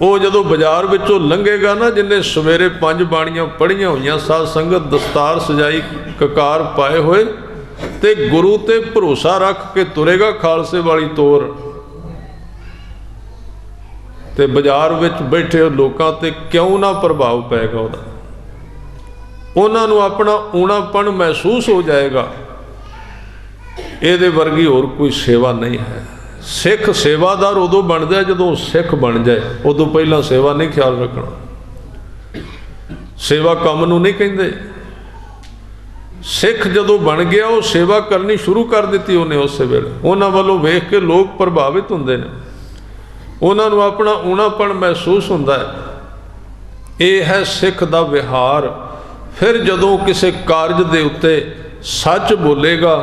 ਉਹ ਜਦੋਂ ਬਾਜ਼ਾਰ ਵਿੱਚੋਂ ਲੰਘੇਗਾ ਨਾ, ਜਿੰਨੇ ਸਵੇਰੇ 5 ਬਾਣੀਆਂ ਪੜ੍ਹੀਆਂ ਹੋਈਆਂ, ਸਾਧ ਸੰਗਤ ਦਸਤਾਰ ਸਜਾਈ, ਕਕਾਰ ਪਾਏ ਹੋਏ, ਤੇ ਗੁਰੂ ਤੇ ਭਰੋਸਾ ਰੱਖ ਕੇ ਤੁਰੇਗਾ ਖਾਲਸੇ ਵਾਲੀ ਤੋਰ, ਤੇ ਬਾਜ਼ਾਰ ਵਿੱਚ ਬੈਠੇ ਲੋਕਾਂ ਤੇ ਕਿਉਂ ਨਾ ਪ੍ਰਭਾਵ ਪਏਗਾ ਉਹਦਾ, ਉਹਨਾਂ ਨੂੰ ਆਪਣਾ ਊਣਾਪਣ ਮਹਿਸੂਸ ਹੋ ਜਾਏਗਾ। ਇਹਦੇ ਵਰਗੀ ਹੋਰ ਕੋਈ ਸੇਵਾ ਨਹੀਂ ਹੈ। ਸਿੱਖ ਸੇਵਾਦਾਰ ਉਦੋਂ ਬਣਦਾ ਜਦੋਂ ਸਿੱਖ ਬਣ ਜਾਏ, ਉਦੋਂ ਪਹਿਲਾਂ ਸੇਵਾ ਨਹੀਂ ਖਿਆਲ ਰੱਖਣਾ। ਸੇਵਾ ਕੰਮ ਨੂੰ ਨਹੀਂ ਕਹਿੰਦੇ। ਸਿੱਖ ਜਦੋਂ ਬਣ ਗਿਆ, ਉਹ ਸੇਵਾ ਕਰਨੀ ਸ਼ੁਰੂ ਕਰ ਦਿੱਤੀ ਉਹਨੇ ਉਸੇ ਵੇਲੇ। ਉਹਨਾਂ ਵੱਲੋਂ ਵੇਖ ਕੇ ਲੋਕ ਪ੍ਰਭਾਵਿਤ ਹੁੰਦੇ ਨੇ, ਉਹਨਾਂ ਨੂੰ ਆਪਣਾ ਊਣਾਪਣ ਮਹਿਸੂਸ ਹੁੰਦਾ ਹੈ। ਇਹ ਹੈ ਸਿੱਖ ਦਾ ਵਿਹਾਰ। ਫਿਰ ਜਦੋਂ ਕਿਸੇ ਕਾਰਜ ਦੇ ਉੱਤੇ ਸੱਚ ਬੋਲੇਗਾ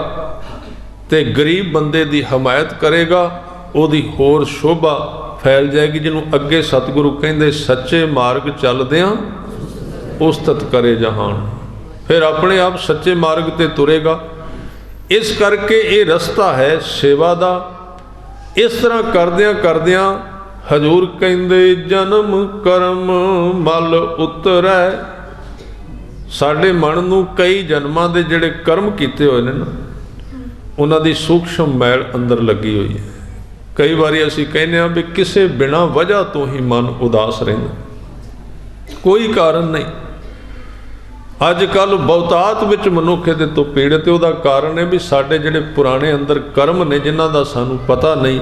ਤੇ ਗਰੀਬ ਬੰਦੇ ਦੀ ਹਮਾਇਤ ਕਰੇਗਾ, ਉਹਦੀ ਹੋਰ ਸ਼ੋਭਾ ਫੈਲ ਜਾਏਗੀ, ਜਿਹਨੂੰ ਅੱਗੇ ਸਤਿਗੁਰੂ ਕਹਿੰਦੇ ਸੱਚੇ ਮਾਰਗ ਚੱਲਦਿਆਂ ਉਸਤਤ ਕਰੇ ਜਹਾਨ। ਫਿਰ ਆਪਣੇ ਆਪ ਸੱਚੇ ਮਾਰਗ ਤੇ ਤੁਰੇਗਾ। ਇਸ ਕਰਕੇ ਇਹ ਰਸਤਾ ਹੈ ਸੇਵਾ ਦਾ। ਇਸ ਤਰ੍ਹਾਂ ਕਰਦਿਆਂ ਕਰਦਿਆਂ ਹਜ਼ੂਰ ਕਹਿੰਦੇ ਜਨਮ ਕਰਮ ਮਲ ਉਤਰੈ। ਸਾਡੇ ਮਨ ਨੂੰ ਕਈ ਜਨਮਾਂ ਦੇ ਜਿਹੜੇ ਕਰਮ ਕੀਤੇ ਹੋਏ ਨੇ ਨਾ, ਉਹਨਾਂ ਦੀ ਸੂਖਸ਼ਮ ਮੈਲ ਅੰਦਰ ਲੱਗੀ ਹੋਈ ਹੈ। ਕਈ ਵਾਰੀ ਅਸੀਂ ਕਹਿੰਦੇ ਹਾਂ ਵੀ ਕਿਸੇ ਬਿਨਾਂ ਵਜ੍ਹਾ ਤੋਂ ਹੀ ਮਨ ਉਦਾਸ ਰਹਿੰਦਾ, ਕੋਈ ਕਾਰਨ ਨਹੀਂ। ਅੱਜ ਕੱਲ੍ਹ ਬਹੁਤਾਤ ਵਿੱਚ ਮਨੁੱਖ ਇਹਦੇ ਤੋਂ ਪੀੜਤ, ਉਹਦਾ ਕਾਰਨ ਹੈ ਵੀ ਸਾਡੇ ਜਿਹੜੇ ਪੁਰਾਣੇ ਅੰਦਰ ਕਰਮ ਨੇ, ਜਿਨ੍ਹਾਂ ਦਾ ਸਾਨੂੰ ਪਤਾ ਨਹੀਂ,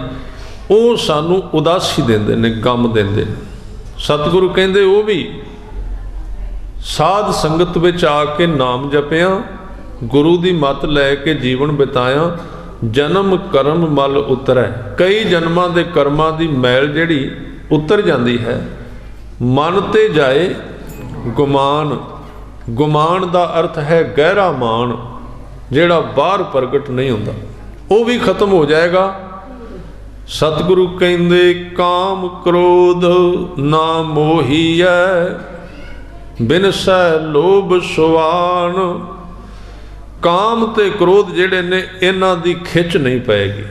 ਉਹ ਸਾਨੂੰ ਉਦਾਸੀ ਦਿੰਦੇ ਨੇ, ਗਮ ਦਿੰਦੇ ਨੇ। ਸਤਿਗੁਰੂ ਕਹਿੰਦੇ ਉਹ ਵੀ ਸਾਧ ਸੰਗਤ ਵਿੱਚ ਆ ਕੇ ਨਾਮ ਜਪਿਆ, ਗੁਰੂ ਦੀ ਮੱਤ ਲੈ ਕੇ ਜੀਵਨ ਬਿਤਾਇਆ, ਜਨਮ ਕਰਮ ਮਲ ਉਤਰੈ। ਕਈ ਜਨਮਾਂ ਦੇ ਕਰਮਾਂ ਦੀ ਮੈਲ ਜਿਹੜੀ ਉਤਰ ਜਾਂਦੀ ਹੈ। ਮਨ ਤੇ ਜਾਏ ਗੁਮਾਨ। ਗੁਮਾਨ ਦਾ ਅਰਥ ਹੈ ਗਹਿਰਾ ਮਾਨ, ਜਿਹੜਾ ਬਾਹਰ ਪ੍ਰਗਟ ਨਹੀਂ ਹੁੰਦਾ, ਉਹ ਵੀ ਖਤਮ ਹੋ ਜਾਏਗਾ। ਸਤਿਗੁਰੂ ਕਹਿੰਦੇ ਕਾਮ ਕ੍ਰੋਧ ਨਾ ਮੋਹੀਐ, ਬਿਨਸੈ ਲੋਭ ਸੁਆਨ। ਕਾਮ ਤੇ ਕ੍ਰੋਧ ਜਿਹੜੇ ਨੇ, ਇਹਨਾਂ ਦੀ ਖਿੱਚ ਨਹੀਂ ਪਏਗੀ,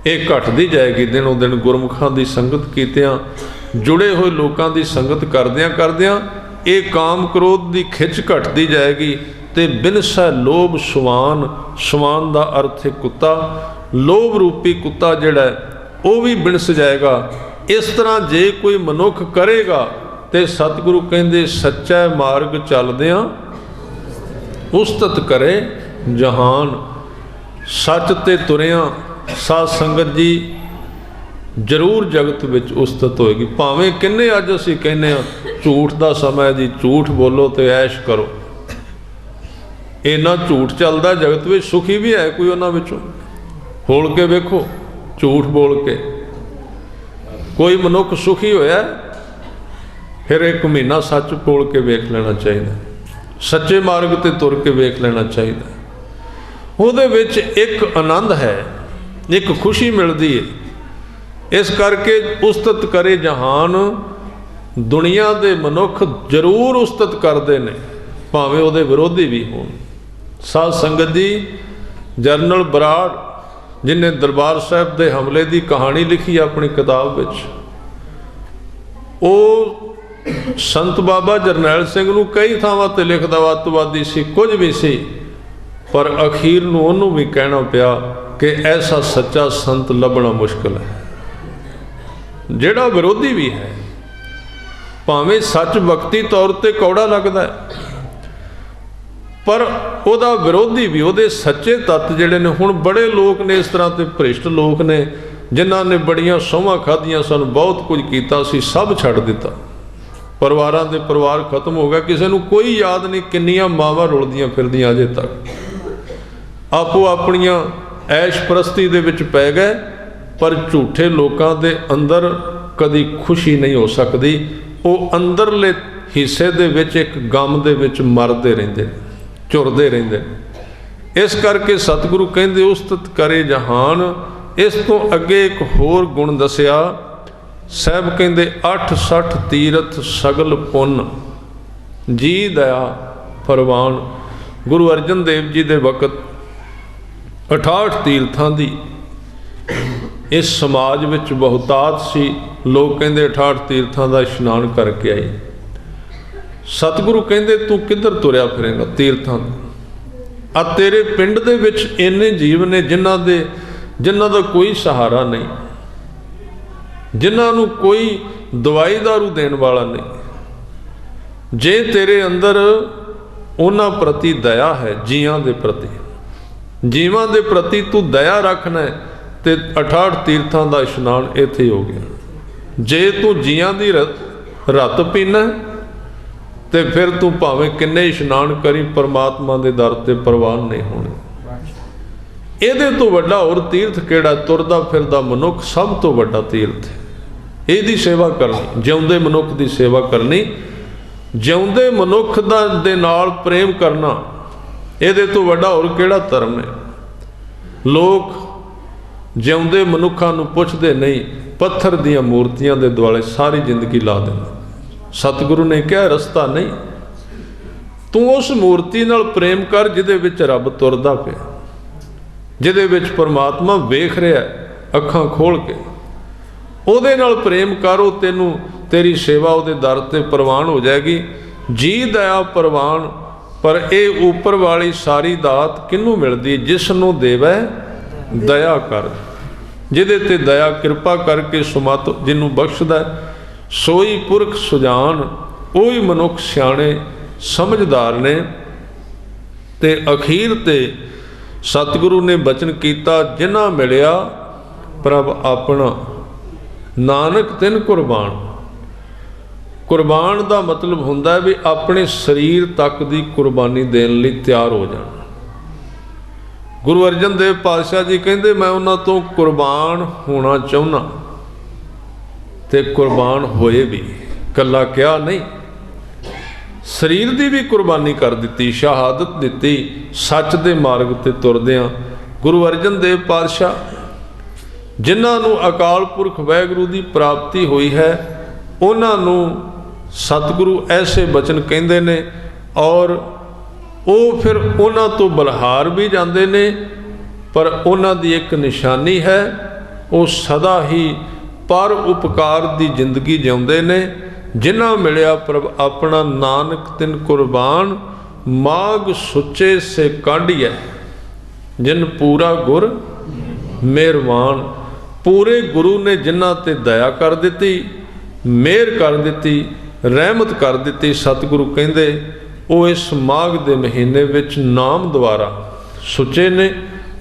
ਇਹ ਘਟਦੀ ਜਾਏਗੀ ਦਿਨੋਂ ਦਿਨ। ਗੁਰਮੁਖਾਂ ਦੀ ਸੰਗਤ ਕੀਤਿਆਂ, ਜੁੜੇ ਹੋਏ ਲੋਕਾਂ ਦੀ ਸੰਗਤ ਕਰਦਿਆਂ ਕਰਦਿਆਂ ਇਹ ਕਾਮ ਕ੍ਰੋਧ ਦੀ ਖਿੱਚ ਘਟਦੀ ਜਾਏਗੀ। ਤੇ ਬਿਨਸੈ ਲੋਭ ਸੁਆਨ। ਸੁਆਨ ਦਾ ਅਰਥ ਹੈ ਕੁੱਤਾ। ਲੋਭ ਰੂਪੀ ਕੁੱਤਾ ਜਿਹੜਾ ਉਹ ਵੀ ਬਿਨਸ ਜਾਏਗਾ। ਇਸ ਤਰ੍ਹਾਂ ਜੇ ਕੋਈ ਮਨੁੱਖ ਕਰੇਗਾ ਤੇ ਸਤਿਗੁਰੂ ਕਹਿੰਦੇ ਸੱਚਾ ਮਾਰਗ ਚੱਲਦਿਆਂ ਉਸਤਤ ਕਰੇ ਜਹਾਨ। ਸੱਚ ਤੇ ਤੁਰਿਆ ਸਾਧ ਸੰਗਤ ਜੀ ਜ਼ਰੂਰ ਜਗਤ ਵਿੱਚ ਉਸਤਤ ਹੋਏਗੀ। ਭਾਵੇਂ ਕਿੰਨੇ ਅੱਜ ਅਸੀਂ ਕਹਿੰਦੇ ਹਾਂ ਝੂਠ ਦਾ ਸਮਾਂ ਜੀ, ਝੂਠ ਬੋਲੋ ਤੇ ਐਸ਼ ਕਰੋ। ਇੰਨਾ ਝੂਠ ਚੱਲਦਾ ਜਗਤ ਵਿੱਚ, ਸੁਖੀ ਵੀ ਹੈ ਕੋਈ ਉਹਨਾਂ ਵਿੱਚੋਂ? ਖੋਲ ਕੇ ਵੇਖੋ, ਝੂਠ ਬੋਲ ਕੇ ਕੋਈ ਮਨੁੱਖ ਸੁਖੀ ਹੋਇਆ? ਫਿਰ 1 ਮਹੀਨਾ ਸੱਚ ਬੋਲ ਕੇ ਵੇਖ ਲੈਣਾ ਚਾਹੀਦਾ, ਸੱਚੇ ਮਾਰਗ ਤੇ ਤੁਰ ਕੇ ਵੇਖ ਲੈਣਾ ਚਾਹੀਦਾ। ਉਹਦੇ ਵਿੱਚ ਇੱਕ ਆਨੰਦ ਹੈ, ਇੱਕ ਖੁਸ਼ੀ ਮਿਲਦੀ ਹੈ। ਇਸ ਕਰਕੇ ਉਸਤਤ ਕਰੇ ਜਹਾਨ। ਦੁਨੀਆ ਦੇ ਮਨੁੱਖ ਜ਼ਰੂਰ ਉਸਤਤ ਕਰਦੇ ਨੇ, ਭਾਵੇਂ ਉਹਦੇ ਵਿਰੋਧੀ ਵੀ ਹੋਣ। ਸਾਧ ਸੰਗਤ ਜੀ, ਜਨਰਲ ਬਰਾੜ ਜਿਹਨੇ ਦਰਬਾਰ ਸਾਹਿਬ ਦੇ ਹਮਲੇ ਦੀ ਕਹਾਣੀ ਲਿਖੀ ਆਪਣੀ ਕਿਤਾਬ ਵਿੱਚ, ਉਹ ਸੰਤ ਬਾਬਾ ਜਰਨੈਲ ਸਿੰਘ ਨੂੰ ਕਈ ਥਾਵਾਂ ਤੇ ਲਿਖਦਾ ਵਾ, ਅੱਤਵਾਦੀ ਸੀ, ਕੁਝ ਵੀ ਸੀ, पर अखीर नूं उहनूं भी कहना पिया कि ऐसा सच्चा संत लभना मुश्किल है। जिहड़ा विरोधी भी है, भावें सच वक्ती तौर पर कौड़ा लगता है, पर ਉਹਦਾ विरोधी भी ਉਹਦੇ सच्चे तत्त ਜਿਹੜੇ ने, ਹੁਣ बड़े लोग ने इस तरह के भ्रिष्ट लोग ने जिन्हां ने बड़ियां सौहां खाधियां सन, बहुत कुछ कीता सी, सब छड्ड दिता, परिवारां दे परिवार खत्म हो गया, किसी नूं कोई याद नहीं किन्नियां मावां रुलदियां फिरदियां अजे तक, आपो अपनियां ऐश परस्ती दे विच पै गए। पर झूठे लोकां दे अंदर कदी खुशी नहीं हो सकती, वो अंदरले हिस्से दे विच एक गम दे विच मरदे रहिंदे, झुरदे रहिंदे। इस करके सतगुरु कहंदे उस्तत करे जहान। इस तो अगे एक होर गुण दसिया साहब, कहंदे 8-60 तीरथ सगल पुन जी दया फरमान। गुरु अर्जन देव जी दे वक्त 68 तीर्थां दी इस समाज विच बहुतात सी। लोग कहंदे 68 तीर्थां दा इशनान करके आए। सतगुरु कहंदे तू किधर तुरया फिरेगा तीर्थां, आ तेरे पिंड दे विच इन्ने जीव ने जिन्हां दा कोई सहारा नहीं, जिन्हां नूं कोई दवाई दारू देण वाला नहीं। जे तेरे अंदर उन्हां प्रति दया है, जीवां दे प्रति, जीवां दे प्रति तू दया रखना है, ते 68 तीर्थां दा इशनान इत्थे हो गया। जे तू जीवां दी रत पीना ते फिर तू भावें किन्ने इशनान करी, परमात्मा दे दर ते प्रवान नहीं होने। ਇਹਦੇ ਤੋਂ ਵੱਡਾ ਹੋਰ ਤੀਰਥ ਕਿਹੜਾ? ਤੁਰਦਾ ਫਿਰਦਾ ਮਨੁੱਖ ਸਭ ਤੋਂ ਵੱਡਾ ਤੀਰਥ ਹੈ। ਇਹਦੀ ਸੇਵਾ ਕਰਨੀ, ਜਿਉਂਦੇ ਮਨੁੱਖ ਦੀ ਸੇਵਾ ਕਰਨੀ, ਜਿਉਂਦੇ ਮਨੁੱਖ ਦੇ ਨਾਲ ਪ੍ਰੇਮ ਕਰਨਾ, ਇਹਦੇ ਤੋਂ ਵੱਡਾ ਹੋਰ ਕਿਹੜਾ ਧਰਮ ਹੈ? ਲੋਕ ਜਿਉਂਦੇ ਮਨੁੱਖਾਂ ਨੂੰ ਪੁੱਛਦੇ ਨਹੀਂ, ਪੱਥਰ ਦੀਆਂ ਮੂਰਤੀਆਂ ਦੇ ਦੁਆਲੇ ਸਾਰੀ ਜ਼ਿੰਦਗੀ ਲਾ ਦਿੰਦੇ। ਸਤਿਗੁਰੂ ਨੇ ਕਿਹਾ ਰਸਤਾ ਨਹੀਂ, ਤੂੰ ਉਸ ਮੂਰਤੀ ਨਾਲ ਪ੍ਰੇਮ ਕਰ ਜਿਹਦੇ ਵਿੱਚ ਰੱਬ ਤੁਰਦਾ ਪਿਆ, ਜਿਹਦੇ ਵਿੱਚ परमात्मा वेख रहा अखां खोल के, ਉਹਦੇ ਨਾਲ प्रेम कर, ਉਹ ਤੈਨੂੰ तेरी सेवा ਉਹਦੇ दर ते प्रवान हो जाएगी। जी दया प्रवान, पर ਇਹ ऊपर वाली सारी दात किनू मिलती? जिसनों देवै दया कर, ਜਿਹਦੇ ते दया कृपा करके सुमत जिन्हों बख्शदा, सोई पुरख सुजान, ਉਹੀ मनुख सियाणे समझदार ने। ते अखीर ते सतगुरु ने बचन किया, जिन्ना मिलिया प्रभ अपना, नानक तिन कुर्बान। कुर्बान का मतलब हुंदा है भी अपने शरीर तक की कुर्बानी देने लई तैयार हो जाना। गुरु अर्जन देव पातशाह जी कहते मैं उन्हां तो कुर्बान होना चाहुंदा, ते कुर्बान होए भी, कला क्या नहीं, शरीर की भी कुर्बानी कर दी, शहादत दी, सच के मार्ग ते तुरदियां। गुरु अर्जन देव पातशाह जिन्हां नूं अकाल पुरख वाहिगुरू की प्राप्ति हुई है, उन्हां नूं सतगुरु ऐसे बचन कहंदे ने, और वो फिर उन्हां तो बलहार भी जाते ने। पर उन्हां दी एक निशानी है, वो सदा ही पर उपकार की जिंदगी जिउंदे ने। जिन्ना मिलिया प्रभ अपना, नानक तिन कुर्बान, माग सुचे से काढ़िया, जिन पूरा गुर मेहरबान। पूरे गुरु ने जिन्हां ते दया कर दी, मेहर कर दी, रहमत कर दी। सतगुरु कहंदे वो इस माघ दे महीने विच नाम द्वारा सुचे ने,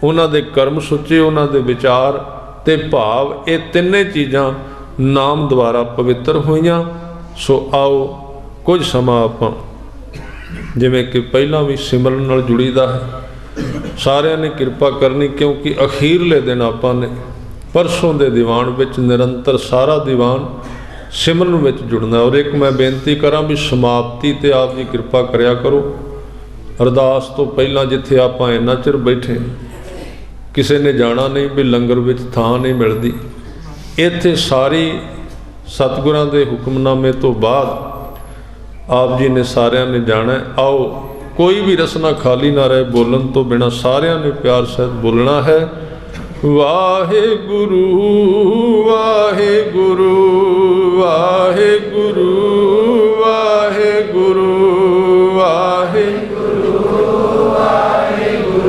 उन्हां दे कर्म सुचे, उन्हां दे विचार ते भाव, ये तिन्ने चीज़ां नाम द्वारा पवित्र होईयां। सो आओ कुछ समा आपां जिवें कि पहलां भी सिमरन नाल जुड़ीदा है, सारियां ने किरपा करनी, क्योंकि अखीरले दिन आपां ने परसों दे दीवान विच निरंतर सारा दीवान सिमरन विच जुड़ना। और एक मैं बेनती करां भी समाप्ति ते आप जी किरपा करिया करो। अरदास तो पहलां जिथे आपां इन्ना चिर बैठे, किसी ने जाना नहीं भी लंगर विच थां नहीं मिलती, इत्थे सारी सतगुरां दे हुक्मनामे तो बाद आप जी ने सारियां ने जाना है। आओ कोई भी रसना खाली ना रहे, बोलन तो बिना सारियां ने प्यार सहित बोलना है। वाहे गुरु वाहे गुरु वाहे गुरु वाहे गुरु वाहे गुरु वाहे गुरु